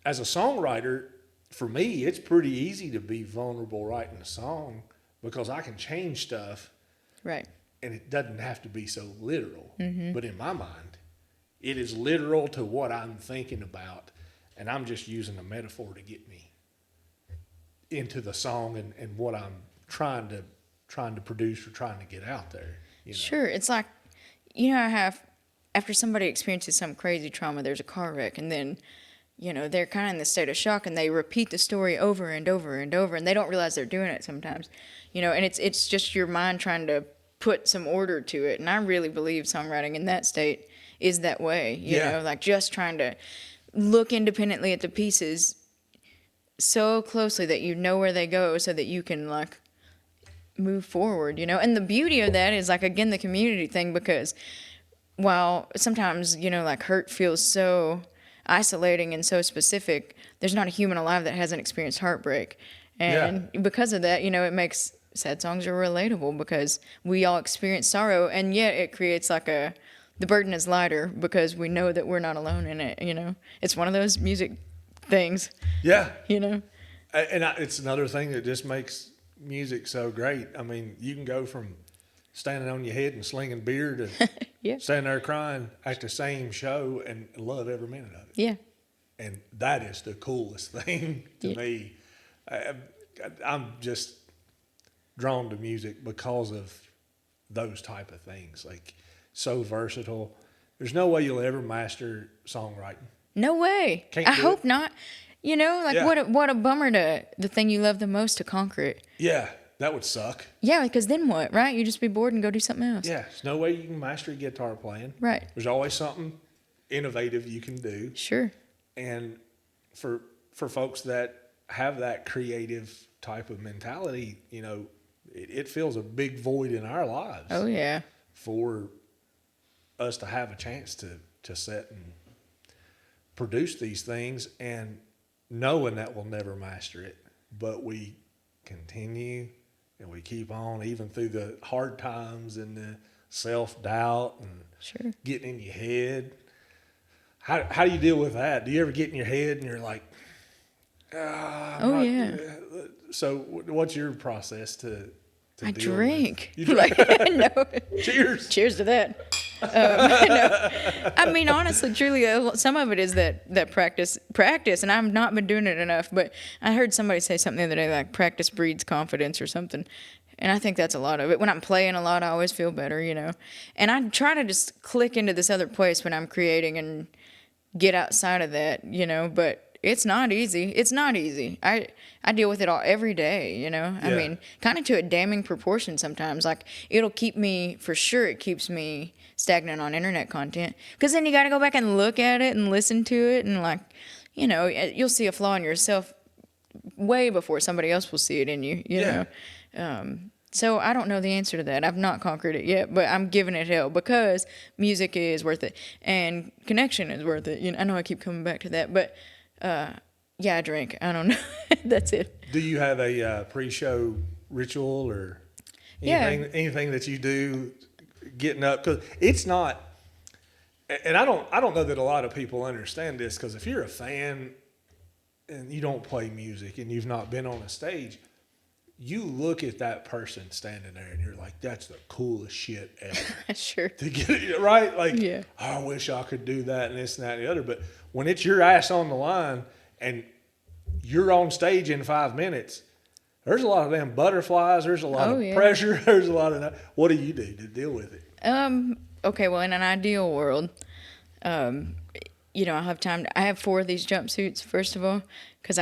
as a songwriter, for me, it's pretty easy to be vulnerable writing a song because I can change stuff. Right. And it doesn't have to be so literal. Mm-hmm. But in my mind, it is literal to what I'm thinking about, and I'm just using a metaphor to get me into the song and what I'm trying to produce or trying to get out there. Sure. It's like, I have, after somebody experiences some crazy trauma, there's a car wreck, and then, they're kind of in this state of shock, and they repeat the story over and over and over, and they don't realize they're doing it sometimes, and it's just your mind trying to put some order to it. And I really believe songwriting in that state is that way, you know, like just trying to look independently at the pieces so closely that you know where they go so that you can like move forward, And the beauty of that is like, again, the community thing, because while sometimes, like hurt feels so isolating and so specific, there's not a human alive that hasn't experienced heartbreak. And because of that, it makes sad songs are relatable because we all experience sorrow, and yet it creates like the burden is lighter because we know that we're not alone in it, It's one of those music things. Yeah. And it's another thing that just makes music so great. I mean, you can go from standing on your head and slinging beer to standing there crying at the same show and love every minute of it. Yeah. And that is the coolest thing to me. I'm just drawn to music because of those type of things, like so versatile. There's no way you'll ever master songwriting. No way. I hope not. What a bummer to the thing you love the most to conquer it. Yeah, that would suck. Yeah, because then what, right? You just be bored and go do something else. Yeah, there's no way you can master guitar playing. Right. There's always something innovative you can do. Sure. And for folks that have that creative type of mentality, it fills a big void in our lives. Oh, yeah. For us to have a chance to sit and produce these things, and knowing that we'll never master it, but we continue and we keep on even through the hard times and self-doubt and Sure. getting in your head. How do you deal with that? Do you ever get in your head and you're like, yeah. So what's your process to I deal drink. With? You drink? No. Cheers. Cheers to that. No. I mean, honestly, truly, some of it is that practice, and I've not been doing it enough. But I heard somebody say something the other day, like practice breeds confidence or something. And I think that's a lot of it. When I'm playing a lot, I always feel better, And I try to just click into this other place when I'm creating and get outside of that, But it's not easy. It's not easy. I deal with it all every day, I mean, kind of to a damning proportion sometimes. Like, it'll keep me, for sure, it keeps me stagnant on internet content. Because then you got to go back and look at it and listen to it. And, like, you'll see a flaw in yourself way before somebody else will see it in you, you know. So I don't know the answer to that. I've not conquered it yet, but I'm giving it hell because music is worth it and connection is worth it. I know I keep coming back to that, but I drink. I don't know. That's it. Do you have a pre-show ritual or anything that you do getting up? Because it's not, and I don't know that a lot of people understand this. Because if you're a fan and you don't play music and you've not been on a stage, you look at that person standing there and you're like, that's the coolest shit ever. Sure. To get it right, like, Yeah. oh, I wish I could do that and this and that and the other. But when it's your ass on the line and you're on stage in 5 minutes, there's a lot of them butterflies. There's a lot of pressure. There's a lot of that. What do you do to deal with it? Okay, well, in an ideal world, I have time. I have 4 of these jumpsuits, first of all, because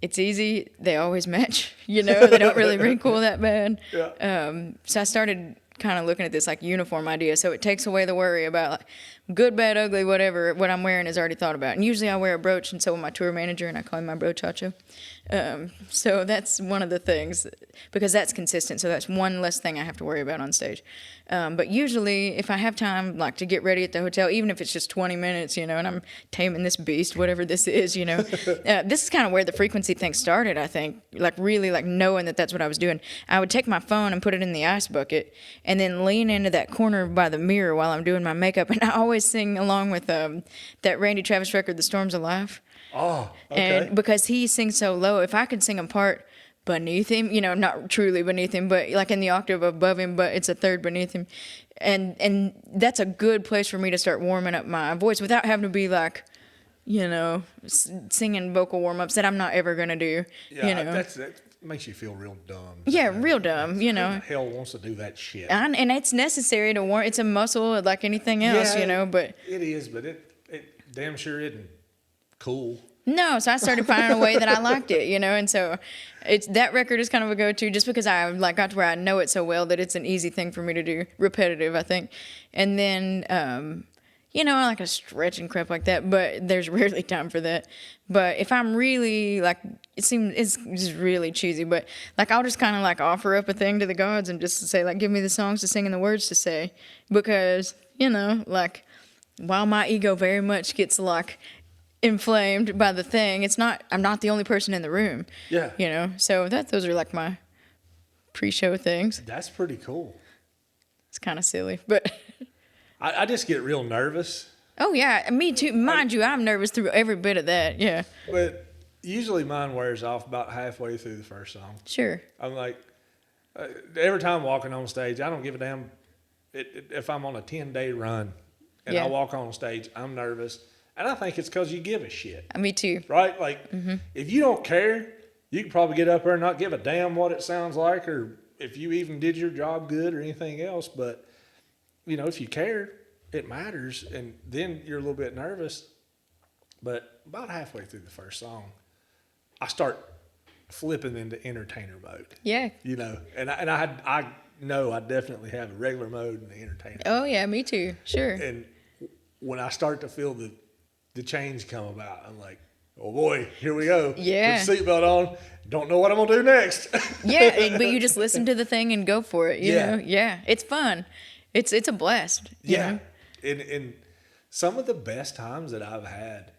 it's easy. They always match, they don't really wrinkle that bad. Yeah. So I started kind of looking at this like uniform idea. So it takes away the worry about like good, bad, ugly, whatever. What I'm wearing is already thought about. And usually I wear a brooch, and so will my tour manager, and I call him my brochacho. So that's one of the things, because that's consistent. So that's one less thing I have to worry about on stage. But usually if I have time, like to get ready at the hotel, even if it's just 20 minutes, and I'm taming this beast, whatever this is, this is kind of where the frequency thing started, I think, like really like knowing that that's what I was doing. I would take my phone and put it in the ice bucket and then lean into that corner by the mirror while I'm doing my makeup. And I always sing along with that Randy Travis record, The Storms of Life. Oh, okay. And because he sings so low, if I could sing a part beneath him, not truly beneath him, but like in the octave above him, but it's a third beneath him. And that's a good place for me to start warming up my voice without having to be like, singing vocal warm-ups that I'm not ever going to do. Yeah, that makes you feel real dumb. Yeah, real dumb, Who the hell wants to do that shit? And it's necessary to warm. It's a muscle like anything else, but... It is, but it damn sure isn't cool. No, so I started finding a way that I liked it, and so that record is kind of a go-to just because I like got to where I know it so well that it's an easy thing for me to do, repetitive, I think. And then, I like a stretch and crap like that, but there's rarely time for that. But if I'm really like, it's just really cheesy, but like I'll just kind of like offer up a thing to the gods and just say like, give me the songs to sing and the words to say, because like while my ego very much gets like inflamed by the thing, I'm not the only person in the room. Yeah. So those are like my pre-show things. That's pretty cool. It's kind of silly, but I just get real nervous. Oh yeah, me too. Mind you, I'm nervous through every bit of that. Yeah. But usually mine wears off about halfway through the first song. Sure. I'm like, every time walking on stage, I don't give a damn if I'm on a 10-day run and I walk on stage, I'm nervous. And I think it's because you give a shit. Me too. Right? Like, if you don't care, you can probably get up there and not give a damn what it sounds like or if you even did your job good or anything else. But, if you care, it matters. And then you're a little bit nervous. But about halfway through the first song, I start flipping into entertainer mode. Yeah. And I know I definitely have a regular mode and the entertainer. Oh, yeah, me too. Sure. And when I start to feel the change come about, I'm like, oh boy, here we go. Yeah. Put the seatbelt on. Don't know what I'm going to do next. Yeah, but you just listen to the thing and go for it, you know? Yeah, it's fun. It's a blast. Yeah. And some of the best times that I've had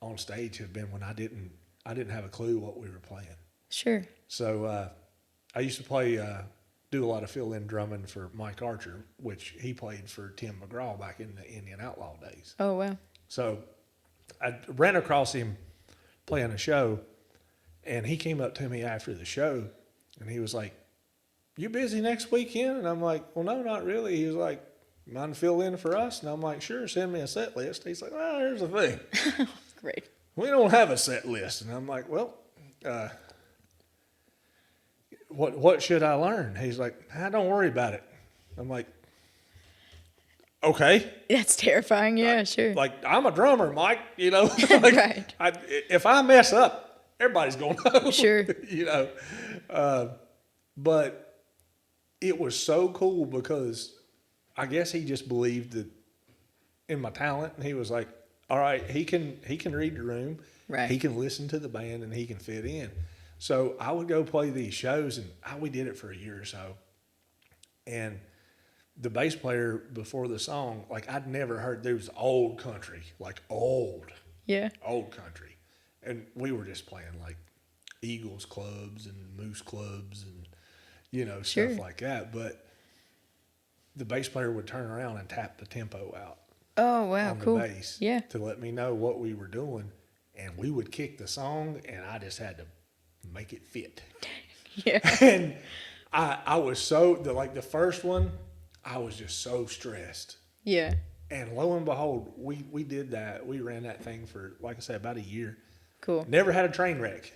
on stage have been when I didn't have a clue what we were playing. Sure. So I used to play do a lot of fill-in drumming for Mike Archer, which he played for Tim McGraw back in the Indian Outlaw days. Oh, wow. So I ran across him playing a show, and he came up to me after the show, and he was like, "You busy next weekend?" And I'm like, "Well, no, not really." He was like, "Mind fill in for us?" And I'm like, "Sure, send me a set list." He's like, "Well, here's the thing. Great. We don't have a set list." And I'm like, "Well, what should I learn?" He's like, "Don't worry about it." I'm like, "Okay." That's terrifying. Yeah, sure. Like, I'm a drummer, Mike, like, Right. if I mess up, everybody's going to know. Sure. But it was so cool because I guess he just believed that in my talent, and he was like, all right, he can read the room. Right. He can listen to the band, and he can fit in. So I would go play these shows, and we did it for a year or so. And the bass player before the song, like, I'd never heard, there was old country, like old country. And we were just playing like Eagles clubs and Moose clubs and, Sure. stuff like that. But the bass player would turn around and tap the tempo out. Oh, wow, On cool. the bass. Yeah. To let me know what we were doing. And we would kick the song, and I just had to make it fit. Yeah. And I was so, the first one, I was just so stressed. Yeah. And lo and behold, we did that. We ran that thing for, like I said, about a year. Cool. Never had a train wreck.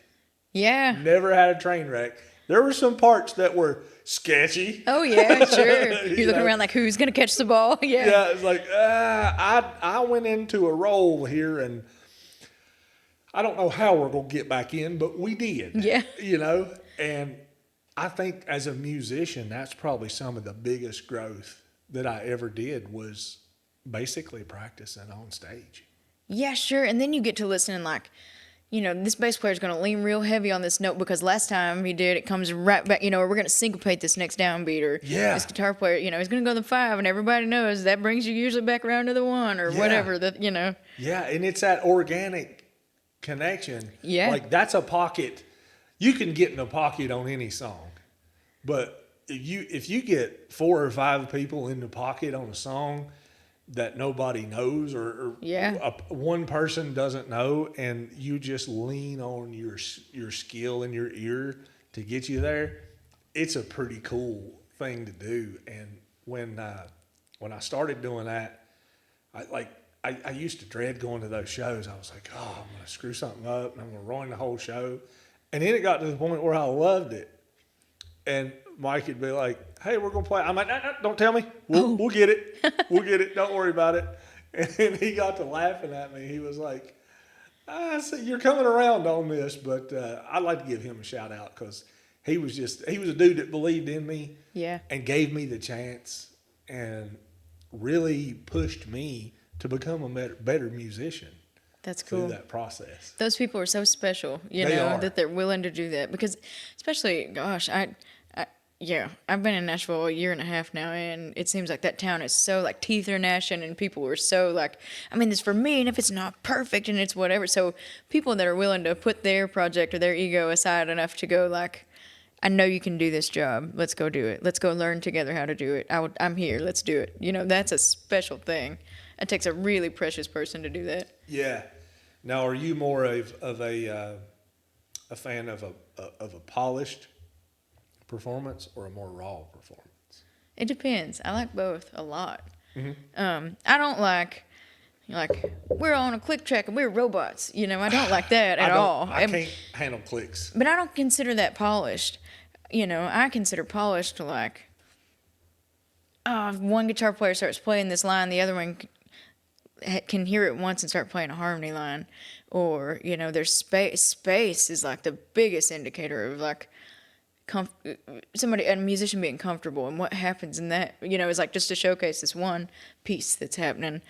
Yeah. Never had a train wreck. There were some parts that were sketchy. Oh, yeah, sure. You're You looking know? around like, who's going to catch the ball? Yeah. Yeah, it's like, I went into a role here, and I don't know how we're going to get back in, but we did. Yeah. And I think as a musician, that's probably some of the biggest growth that I ever did was basically practicing on stage. Yeah, sure. And then you get to listen and like, this bass player is going to lean real heavy on this note because last time he did, it comes right back, or we're going to syncopate this next downbeat, or Yeah. this guitar player, he's going to go to the 5, and everybody knows that brings you usually back around to the 1 or Yeah. whatever, Yeah, and it's that organic connection. Yeah. Like, that's a pocket. You can get in a pocket on any song. But if you get 4 or 5 people in the pocket on a song that nobody knows, or Yeah. one person doesn't know, and you just lean on your skill and your ear to get you there, it's a pretty cool thing to do. And when I started doing that, I used to dread going to those shows. I was like, oh, I'm going to screw something up, and I'm going to ruin the whole show. And then it got to the point where I loved it. And Mike would be like, hey, we're going to play. I'm like, no, don't tell me. We'll get it. We'll get it. Don't worry about it. And then he got to laughing at me. He was like, I see you're coming around on this, but I'd like to give him a shout out because he was a dude that believed in me. Yeah. And gave me the chance and really pushed me to become a better musician. That's cool. Through that process. Those people are so special, They are. that they're willing to do that. Because, especially, gosh, I've been in Nashville a year and a half now, and it seems like that town is so, like, teeth are gnashing, and people are so, like, I mean, it's for me, and if it's not perfect, and it's whatever. So, people that are willing to put their project or their ego aside enough to go, like, I know you can do this job. Let's go do it. Let's go learn together how to do it. I'm here. Let's do it. That's a special thing. It takes a really precious person to do that. Yeah. Now, are you more of a fan of a polished performance or a more raw performance? It depends. I like both a lot. Mm-hmm. I don't like we're on a click track and we're robots. I don't like that at all. I can't handle clicks. But I don't consider that polished. I consider polished like, one guitar player starts playing this line, the other one can hear it once and start playing a harmony line, or there's space. Space is like the biggest indicator of like a musician being comfortable, and what happens in that is like just to showcase this one piece that's happening.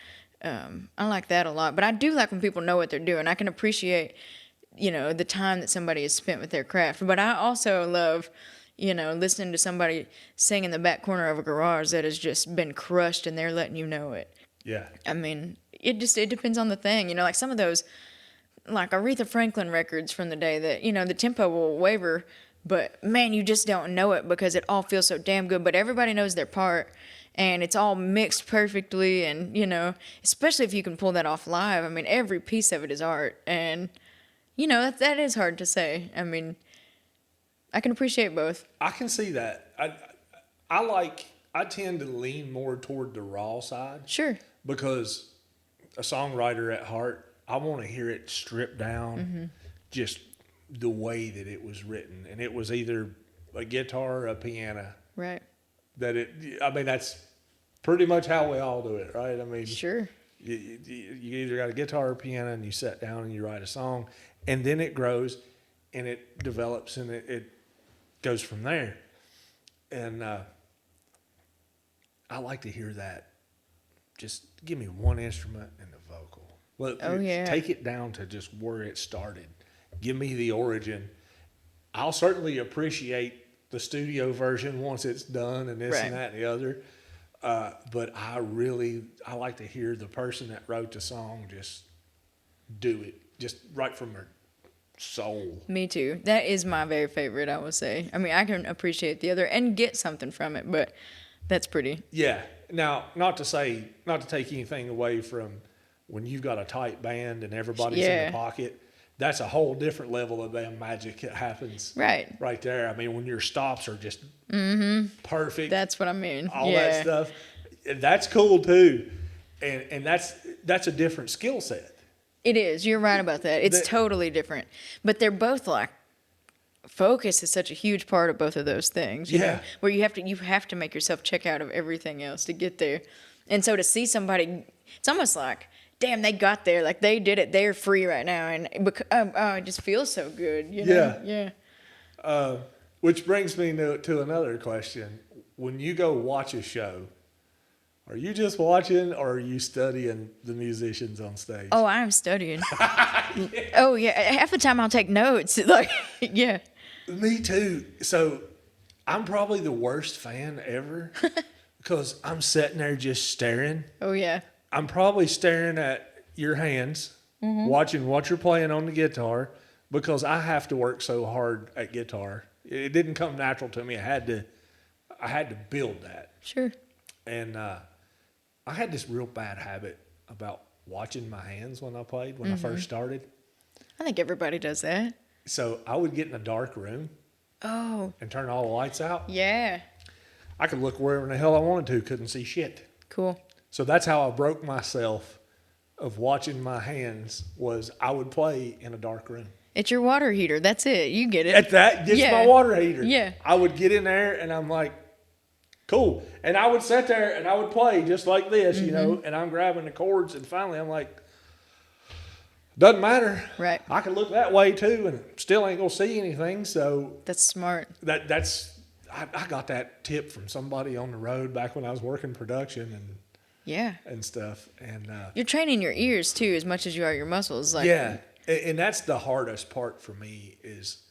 I like that a lot, but I do like when people know what they're doing. I can appreciate the time that somebody has spent with their craft, but I also love listening to somebody sing in the back corner of a garage that has just been crushed and they're letting you know it. Yeah. I mean, it depends on the thing. Like some of those, like Aretha Franklin records from the day that, the tempo will waver but man, you just don't know it because it all feels so damn good. But everybody knows their part, and it's all mixed perfectly. And especially if you can pull that off live. I mean, every piece of it is art, and that is hard to say. I mean, I can appreciate both. I can see that. I tend to lean more toward the raw side. Sure. Because a songwriter at heart, I want to hear it stripped down, just the way that it was written, and it was either a guitar or a piano. Right. That's pretty much how we all do it, right? I mean, sure. You either got a guitar or a piano, and you sit down and you write a song, and then it grows, and it develops, and it goes from there. And I like to hear that. Just give me one instrument and the vocal. Well, take it down to just where it started. Give me the origin. I'll certainly appreciate the studio version once it's done and this and that and the other. But I like to hear the person that wrote the song just do it, just right from their soul. Me too. That is my very favorite, I would say. I mean, I can appreciate the other and get something from it, but that's pretty. Yeah. Now, not to take anything away from when you've got a tight band and everybody's in the pocket. That's a whole different level of damn magic that happens right there. I mean, when your stops are just perfect. That's what I mean. All that stuff. That's cool too. And that's a different skill set. It is. You're right about that. It's totally different. But they're both like, focus is such a huge part of both of those things. You know, where you have to make yourself check out of everything else to get there. And so to see somebody, it's almost like, damn, they got there. Like, they did it. They're free right now. And it just feels so good. You know? Yeah. Which brings me to another question. When you go watch a show, are you just watching or are you studying the musicians on stage? Oh, I'm studying. Oh, yeah. Half the time I'll take notes. Like, yeah. Me too. So I'm probably the worst fan ever because I'm sitting there just staring. Oh, yeah. I'm probably staring at your hands, watching what you're playing on the guitar, because I have to work so hard at guitar. It didn't come natural to me. I had to build that. Sure. And I had this real bad habit about watching my hands when I played when I first started. I think everybody does that. So I would get in a dark room. Oh. And turn all the lights out. Yeah. I could look wherever the hell I wanted to, couldn't see shit. Cool. So that's how I broke myself of watching my hands, was I would play in a dark room. It's your water heater. That's it. You get it. It's my water heater. Yeah. I would get in there and I'm like, cool. And I would sit there and I would play just like this, and I'm grabbing the chords, and finally I'm like, doesn't matter. Right. I can look that way too and still ain't gonna see anything. So that's smart. I got that tip from somebody on the road back when I was working production and stuff. And you're training your ears too as much as you are your muscles. Like, yeah. And that's the hardest part for me, is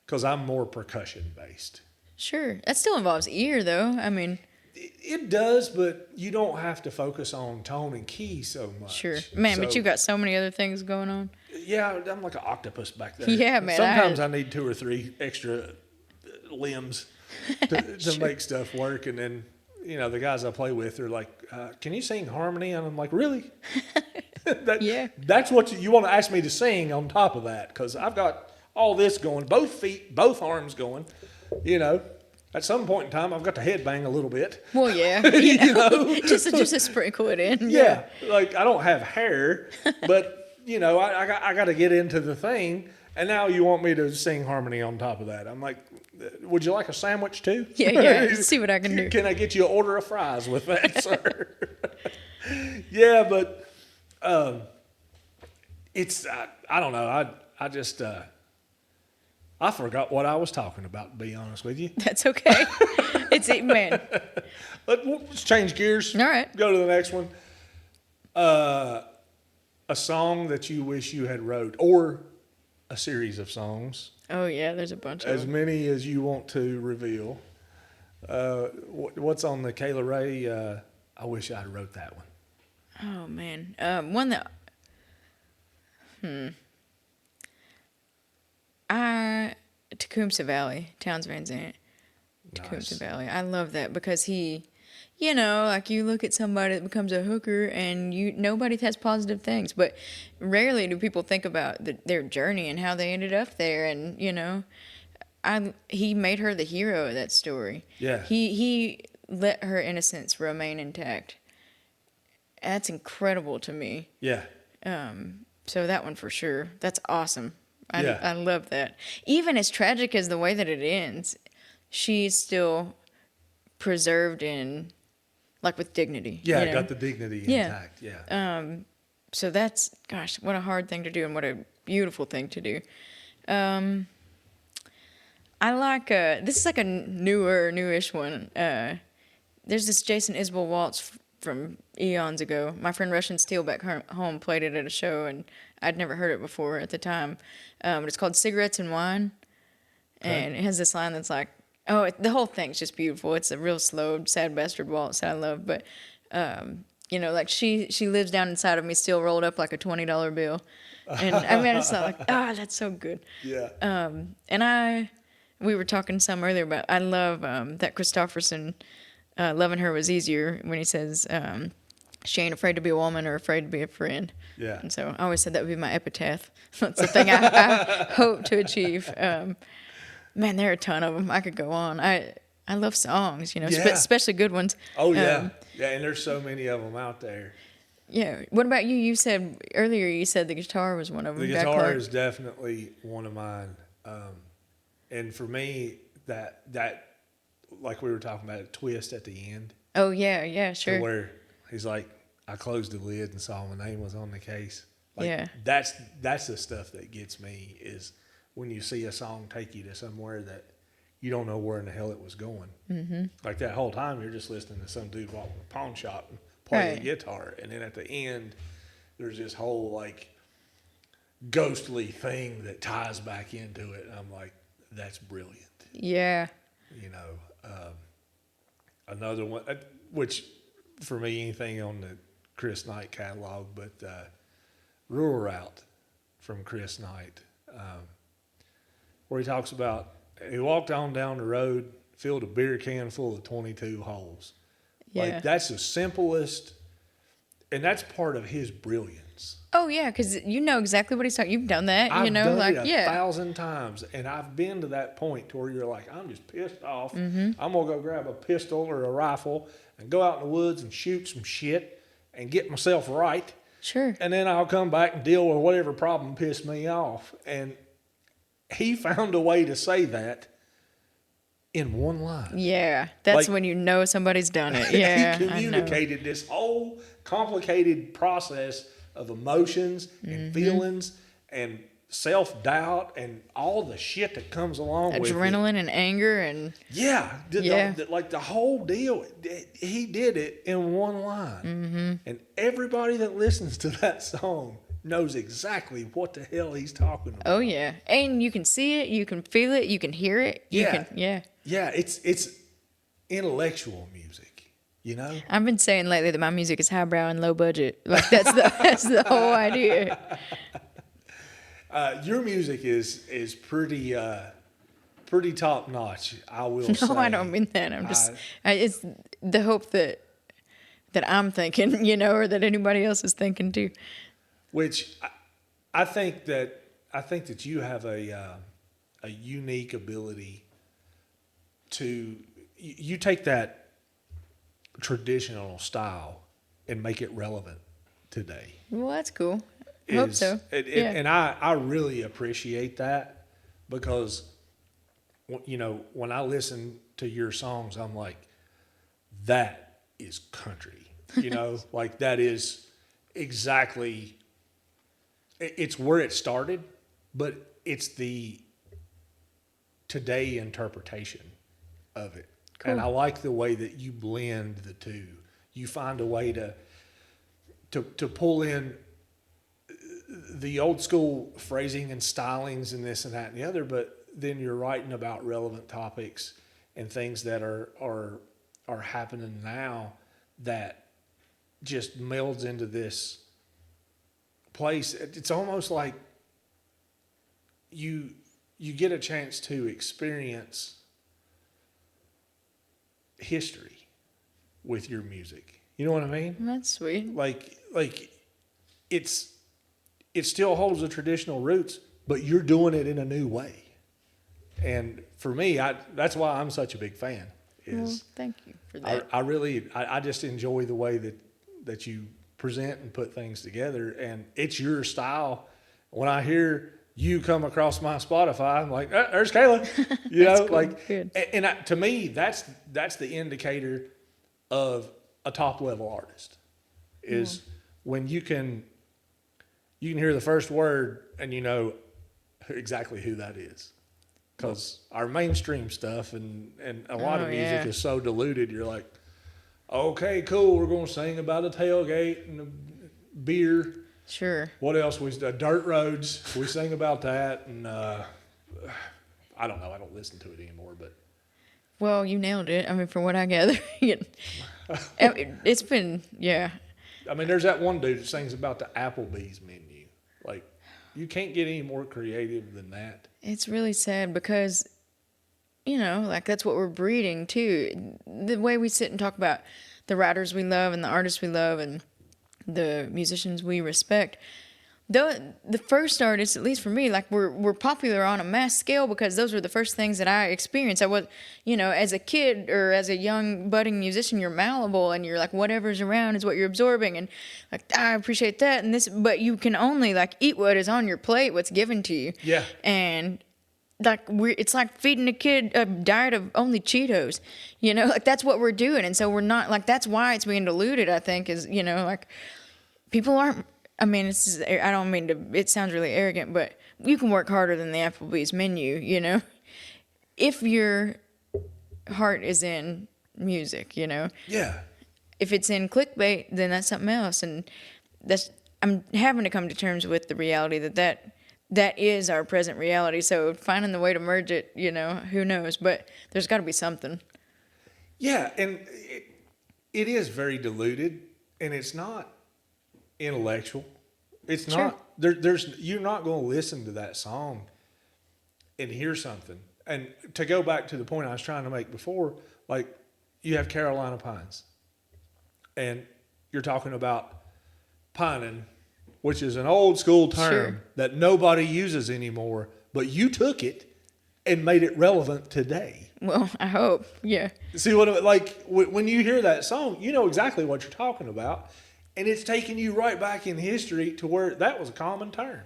because I'm more percussion based. Sure. That still involves ear though. I mean, it does, but you don't have to focus on tone and key so much. Sure. Man, but you got so many other things going on. Yeah, I'm like an octopus back there. Yeah, man. Sometimes I need 2 or 3 extra limbs to make stuff work. And then, the guys I play with are like, can you sing harmony? And I'm like, really? That's what you want to ask me to sing on top of that, because I've got all this going, both feet, both arms going, At some point in time, I've got to headbang a little bit. Well, yeah. Just to sprinkle it in. Yeah. Like, I don't have hair, but, I got to get into the thing. And now you want me to sing harmony on top of that. I'm like, would you like a sandwich too? Yeah. See what I can do. Can I get you an order of fries with that, sir? Yeah, but it's, I don't know. I just... I forgot what I was talking about, to be honest with you. That's okay. Man. Let's change gears. All right. Go to the next one. A song that you wish you had wrote, or a series of songs. Oh, yeah, there's a bunch of them. As them. many as you want to reveal. What's on the Kayla Ray? I wish I'd wrote that one. Oh, man. One that... Tecumseh Valley, Towns Van Zandt. Tecumseh Nice. Valley. I love that because he, like you look at somebody that becomes a hooker and nobody has positive things, but rarely do people think about their journey and how they ended up there. And, he made her the hero of that story. Yeah. He let her innocence remain intact. That's incredible to me. Yeah. So that one for sure. That's awesome. Yeah. I love that. Even as tragic as the way that it ends, she's still preserved in, like, with dignity. Yeah, got the dignity Yeah. intact. Yeah. So that's, gosh, what a hard thing to do and what a beautiful thing to do. I like, this is like a newish one. There's this Jason Isbell waltz from eons ago. My friend Russian Steele back home played it at a show, and I'd never heard it before at the time. But it's called Cigarettes and Wine, and it has this line that's like, the whole thing's just beautiful. It's a real slow, sad bastard waltz that I love, but, like she lives down inside of me, still rolled up like a $20 bill. And I mean, it's not like, that's so good. Yeah. And we were talking some earlier about, I love that Christofferson, loving her was easier when he says, she ain't afraid to be a woman or afraid to be a friend. Yeah. And so I always said that would be my epitaph. That's the thing I hope to achieve. Man, there are a ton of them. I could go on. I love songs, especially good ones. Oh, yeah. Yeah, and there's so many of them out there. Yeah. What about you? You said earlier, the guitar was one of them. The guitar is definitely one of mine. And for me, that like we were talking about, a twist at the end. Oh, yeah, sure. To where he's like, I closed the lid and saw my name was on the case. Like, Yeah. That's the stuff that gets me, is when you see a song take you to somewhere that you don't know where in the hell it was going. Mm-hmm. Like that whole time you're just listening to some dude walk in a pawn shop and play Right. a guitar. And then at the end, there's this whole like ghostly thing that ties back into it. And I'm like, that's brilliant. Yeah. Another one, which for me, anything on the Chris Knight catalog, but Rural Route from Chris Knight, where he talks about, he walked on down the road, filled a beer can full of 22 holes. Yeah. Like, that's the simplest, and that's part of his brilliance. Oh, yeah, because you know exactly what he's talking. You've done that, I've done like, it 1,000 times, and I've been to that point to where you're like, I'm just pissed off. Mm-hmm. I'm going to go grab a pistol or a rifle and go out in the woods and shoot some shit and get myself right. Sure. And then I'll come back and deal with whatever problem pissed me off. And he found a way to say that in one line. Yeah, that's Like- when you know somebody's done it. Yeah, He I know. communicated this whole complicated process of emotions and feelings and self-doubt and all the shit that comes along with it. Adrenaline and anger and Yeah, Yeah. like the whole deal. He did it in one line, and everybody that listens to that song knows exactly what the hell he's talking about. oh yeah, and you can see it, you can feel it, you can hear it. Yeah. Yeah, it's intellectual music, I've been saying lately that my music is highbrow and low budget. Like that's the whole idea. Your music is pretty top notch, I will say. No, I don't mean that. I'm just it's the hope that I'm thinking, or that anybody else is thinking too. Which I think that you have a unique ability to you take that traditional style and make it relevant today. Well, that's cool. I hope so. Yeah. And I really appreciate that, because when I listen to your songs, I'm like, that is country. Like that is exactly, it's where it started, but it's the today interpretation of it. Cool. And I like the way that you blend the two. You find a way to pull in the old school phrasing and stylings and this and that and the other, but then you're writing about relevant topics and things that are happening now that just melds into this place. It's almost like you you get a chance to experience history with your music. You know what I mean? That's sweet. Like it still holds the traditional roots, but you're doing it in a new way. And for me, that's why I'm such a big fan. Well, thank you for that. I just enjoy the way that you present and put things together, and it's your style. When I hear you come across my Spotify, I'm like, there's Kayla. You know, cool. like, Good. and to me, that's the indicator of a top level artist is when you can hear the first word and you know exactly who that is. Because our mainstream stuff and a lot of music is so diluted, you're like, okay, cool, we're going to sing about a tailgate and a beer. Sure. What else? Dirt roads. We sing about that. And I don't know. I don't listen to it anymore. But Well, you nailed it. I mean, from what I gather, it's been, yeah. I mean, there's that one dude that sings about the Applebee's menu. Like, you can't get any more creative than that. It's really sad because, you know, like that's what we're breeding too. The way we sit and talk about the writers we love and the artists we love and the musicians we respect. The first artists, at least for me, like were popular on a mass scale because those were the first things that I experienced. I was, you know, as a kid or as a young budding musician, you're malleable and you're like whatever's around is what you're absorbing, and like I appreciate that and this, but you can only like eat what is on your plate, what's given to you. Yeah. And like it's like feeding a kid a diet of only Cheetos, you know, like that's what we're doing, and so we're not like that's why it's being diluted. I think is, you know, like people aren't. I mean, I don't mean to, it sounds really arrogant, but you can work harder than the Applebee's menu, you know? If your heart is in music, you know? Yeah. If it's in clickbait, then that's something else. And I'm having to come to terms with the reality that is our present reality. So finding the way to merge it, you know, who knows? But there's got to be something. Yeah, and it is very diluted, and it's not intellectual. It's Sure. not there's you're not going to listen to that song and hear something. And to go back to the point I was trying to make before, like you have Carolina pines and you're talking about pining, which is an old school term Sure. that nobody uses anymore, but you took it and made it relevant today. Well, I hope. Yeah. See what, like when you hear that song, you know exactly what you're talking about. And it's taking you right back in history to where that was a common term.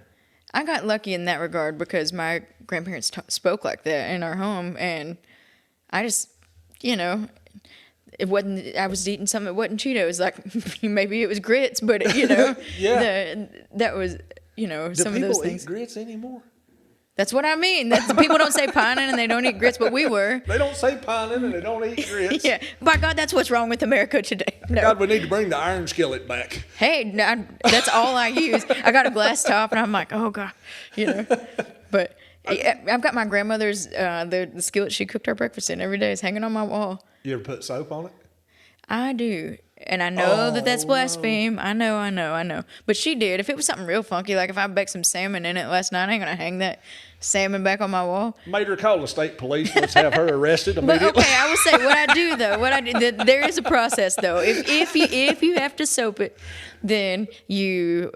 I got lucky in that regard because my grandparents spoke like that in our home, and I just, you know, it wasn't. I was eating something that wasn't Cheetos. Like maybe it was grits, but you know, Yeah. that was, you know, Do some of those people things. eat grits anymore? That's what I mean. People don't say pining and they don't eat grits, but we were. They don't say pining and they don't eat grits. Yeah. By God, that's what's wrong with America today. No. God, we need to bring the iron skillet back. Hey, no, that's all I use. I got a glass top, and I'm like, oh God, you know. But I've got my grandmother's the skillet she cooked our breakfast in every day is hanging on my wall. You ever put soap on it? I do. And I know that's blaspheme. I know. But she did. If it was something real funky, like if I baked some salmon in it last night, I ain't going to hang that salmon back on my wall. Made her call the state police. Let's have her arrested But immediately. okay, I will say what I do though. There is a process though. If you have to soap it, then you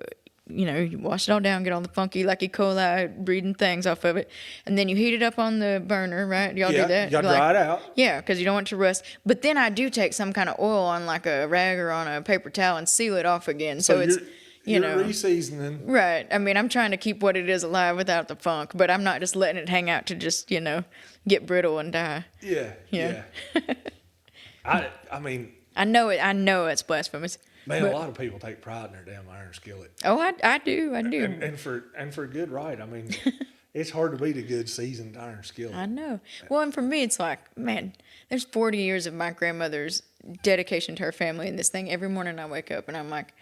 wash it all down, get all the funky like E. coli breeding things off of it, and then you heat it up on the burner, right? Y'all do that? You gotta dry it out. Yeah, because you don't want it to rust. But then I do take some kind of oil on like a rag or on a paper towel and seal it off again. So it's, you're know. reseasoning. Right. I mean, I'm trying to keep what it is alive without the funk, but I'm not just letting it hang out to just, get brittle and die. Yeah. I mean, I know it's blasphemous. man, but a lot of people take pride in their damn iron skillet. Oh, I do. And for good right. I mean, it's hard to beat a good seasoned iron skillet. I know. Well, and for me, it's like, man, there's 40 years of my grandmother's dedication to her family and this thing. Every morning I wake up and I'm like,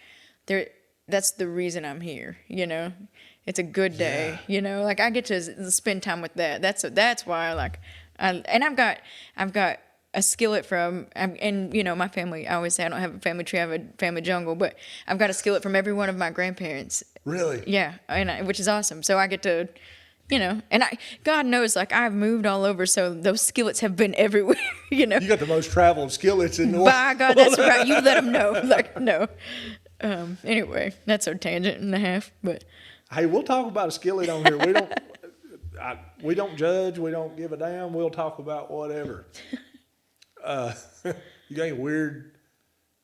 that's the reason I'm here, It's a good day, Like I get to spend time with that. That's why I've got a skillet from, and my family, I always say I don't have a family tree, I have a family jungle, but I've got a skillet from every one of my grandparents. Really? Yeah, which is awesome. So I get to you know, and God knows, like, I've moved all over, so those skillets have been everywhere, you know. You got the most traveled skillets in the world. By God, that's right. You let them know. Like, no. Anyway, that's a tangent and a half, but. Hey, we'll talk about a skillet on here. We don't judge. We don't give a damn. We'll talk about whatever. You got any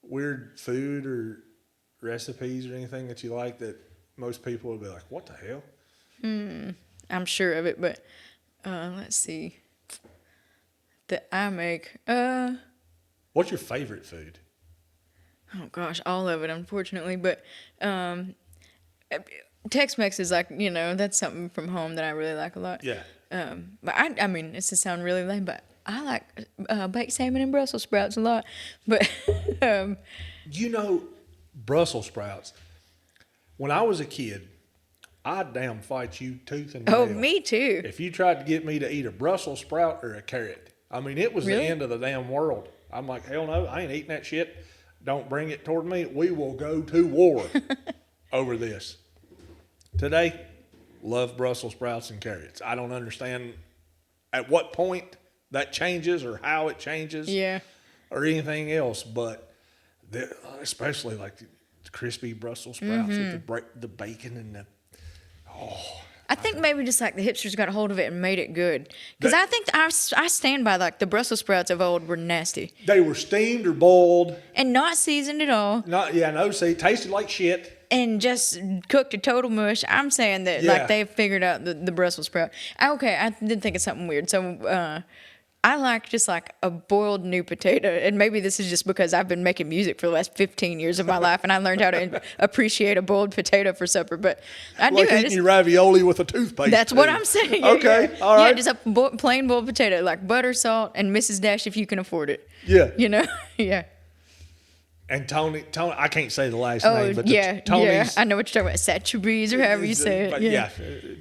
weird food or recipes or anything that you like that most people would be like, what the hell? I'm sure of it, but let's see. That I make. What's your favorite food? Oh gosh, all of it, unfortunately. But Tex-Mex is like, you know, that's something from home that I really like a lot. Yeah. But I mean, it's to sound really lame, but I like baked salmon and Brussels sprouts a lot. But You know, Brussels sprouts. When I was a kid, I'd damn fight you tooth and nail. oh, me too. If you tried to get me to eat a Brussels sprout or a carrot, I mean, it was Really? the end of the damn world. I'm like, hell no, I ain't eating that shit. Don't bring it toward me. We will go to war over this. Today, love Brussels sprouts and carrots. I don't understand at what point that changes or how it changes. Yeah. Or anything else, but especially like the crispy Brussels sprouts with the bacon and the. I think maybe just like the hipsters got a hold of it and made it good. Because I think I stand by like the Brussels sprouts of old were nasty They were steamed or boiled. and not seasoned at all. Tasted like shit. And just cooked a total mush. I'm saying that Yeah. like they figured out the Brussels sprout. Okay, I did think of something weird. So I like just like a boiled new potato, and maybe this is just because I've been making music for the last 15 years of my life, and I learned how to appreciate a boiled potato for supper. But I Like do. eating your ravioli with a toothpaste. That's what tube. I'm saying. Okay, all Yeah, right. just a plain boiled potato, like butter, salt, and Mrs. Dash if you can afford it. Yeah. You know? Yeah. And Tony, I can't say the last Oh, name, but yeah. Tony's. I know what you're talking about. Satcheries or however you say it. But Yeah.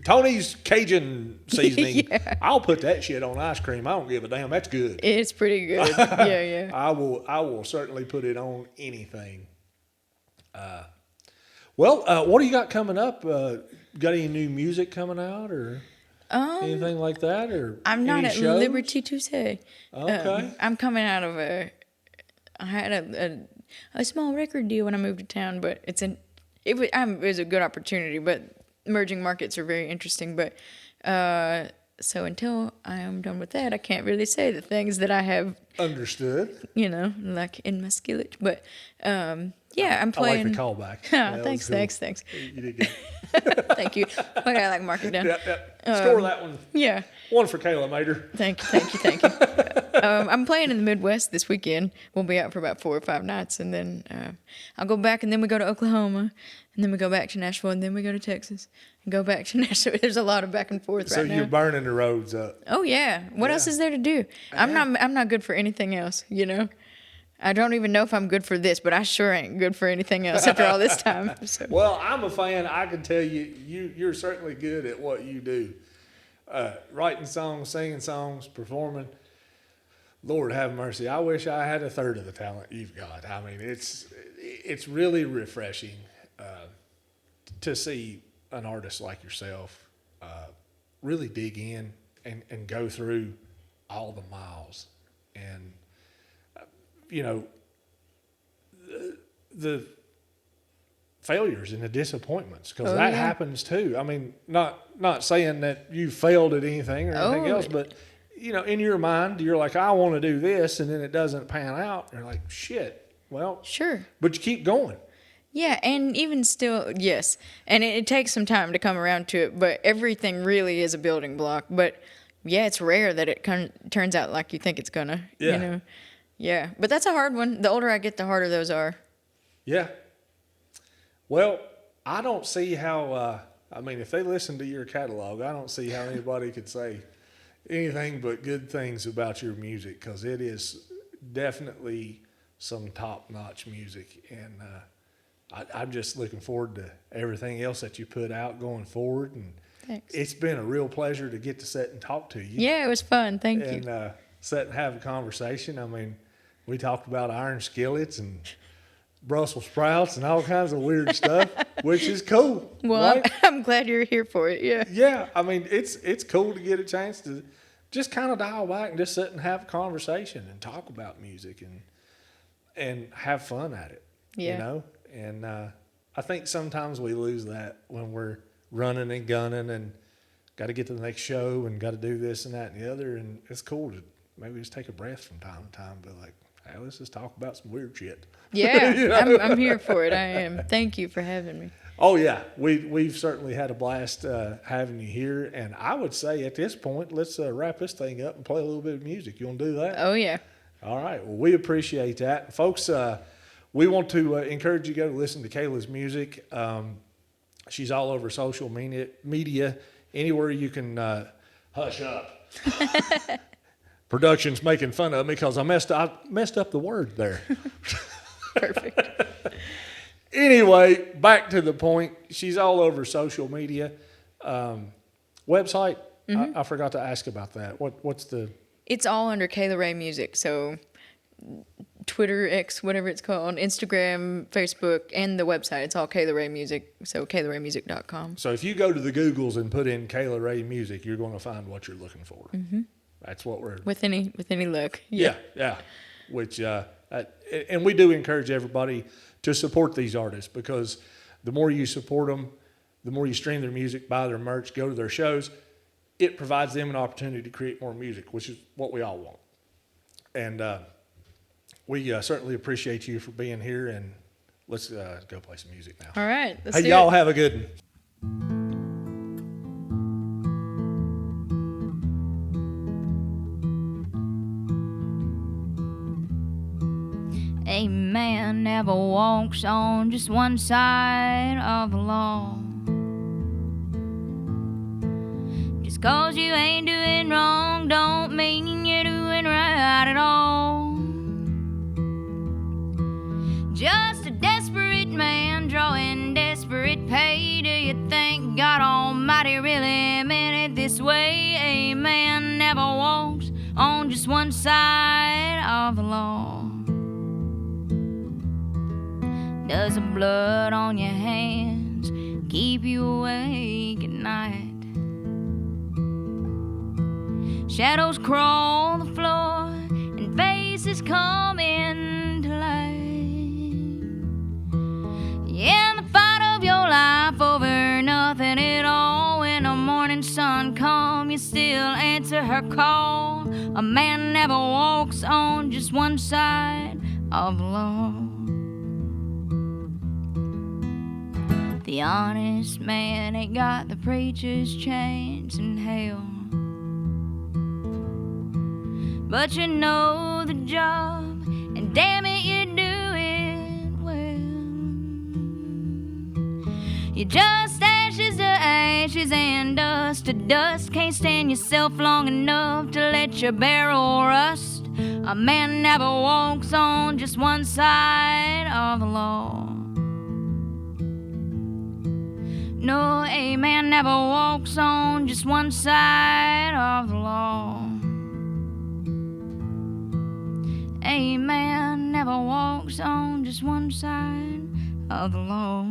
Tony's Cajun seasoning. Yeah. I'll put that shit on ice cream. I don't give a damn. That's good. It's pretty good. Yeah. I will certainly put it on anything. What do you got coming up? Got any new music coming out or anything like that? Or I'm not any at shows? liberty to say. Okay. I'm coming out of I had a small record deal when I moved to town, but it was a good opportunity. But emerging markets are very interesting. But so until I am done with that, I can't really say the things that I have, Understood. you know, like in my skillet. But yeah, I'm I like playing. the callback. Oh, That thanks. was cool. You did good. Thank you. I gotta like mark it down. Score that one. Yeah. One for Kayla Mater. Thank you. I'm playing in the Midwest this weekend. We'll be out for about 4 or 5 nights, and then I'll go back, and then we go to Oklahoma, and then we go back to Nashville, and then we go to Texas, and go back to Nashville. There's a lot of back and forth So right you're now. burning the roads up. Oh yeah. What else is there to do? I'm not good for anything else. You know. I don't even know if I'm good for this, but I sure ain't good for anything else after all this time. So. Well, I'm a fan. I can tell you're certainly good at what you do. Writing songs, singing songs, performing. Lord have mercy. I wish I had a third of the talent you've got. I mean, it's really refreshing to see an artist like yourself really dig in and go through all the miles. And, you know, the failures and the disappointments, because that happens too. I mean, not saying that you failed at anything or anything else, but you know, in your mind, you're like, I want to do this, and then it doesn't pan out. And you're like, shit. Well, Sure. but you keep going. Yeah, and even still, yes. And it takes some time to come around to it, but everything really is a building block. But yeah, it's rare that it turns out like you think it's gonna. Yeah. You know? Yeah, but that's a hard one. The older I get, the harder those are. Yeah. Well, I don't see how, I mean, if they listen to your catalog, I don't see how anybody could say anything but good things about your music, because it is definitely some top-notch music. And I'm just looking forward to everything else that you put out going forward. And Thanks. it's been a real pleasure to get to sit and talk to you. Yeah, it was fun. Thank you. And sit and have a conversation. I mean, we talked about iron skillets and Brussels sprouts and all kinds of weird stuff, which is cool. Well, right? I'm glad you're here for it. Yeah. Yeah, I mean, it's cool to get a chance to just kind of dial back and just sit and have a conversation and talk about music and have fun at it. Yeah. You know, and I think sometimes we lose that when we're running and gunning and got to get to the next show and got to do this and that and the other. And it's cool to maybe just take a breath from time to time, but like, hey, let's just talk about some weird shit. Yeah, You know? I'm here for it. I am. Thank you for having me. Oh yeah, we've certainly had a blast having you here, and I would say at this point, let's wrap this thing up and play a little bit of music. You want to do that? Oh yeah. All right. Well, we appreciate that, folks. We want to encourage you to go to listen to Kayla's music. She's all over social media, anywhere you can. Hush up. Production's making fun of me because I messed up the word there. Perfect. Anyway, back to the point. She's all over social media. Website, I forgot to ask about that. What's the... It's all under Kayla Ray Music. So Twitter, X, whatever it's called, Instagram, Facebook, and the website. It's all Kayla Ray Music. So KaylaRayMusic.com. So if you go to the Googles and put in Kayla Ray Music, you're going to find what you're looking for. Mm-hmm. That's what we're... With any luck. Yeah. Which, and we do encourage everybody to support these artists, because the more you support them, the more you stream their music, buy their merch, go to their shows, it provides them an opportunity to create more music, which is what we all want. And we certainly appreciate you for being here, and let's go play some music now. All right. Let's Hey, do y'all it. have a good one. A man never walks on just one side of the law. Just 'cause you ain't doing wrong don't mean you're doing right at all. Just a desperate man drawing desperate pay. Do you think God Almighty really meant it this way? A man never walks on just one side of the law. Does the blood on your hands keep you awake at night? Shadows crawl the floor and faces come into light. Yeah, in the fight of your life over nothing at all, when the morning sun comes, you still answer her call. A man never walks on just one side of the law. The honest man ain't got the preacher's chance in hell, but you know the job, and damn it, you do it well. You're just ashes to ashes and dust to dust. Can't stand yourself long enough to let your barrel rust. A man never walks on just one side of the law. No, a man never walks on just one side of the law. A man never walks on just one side of the law.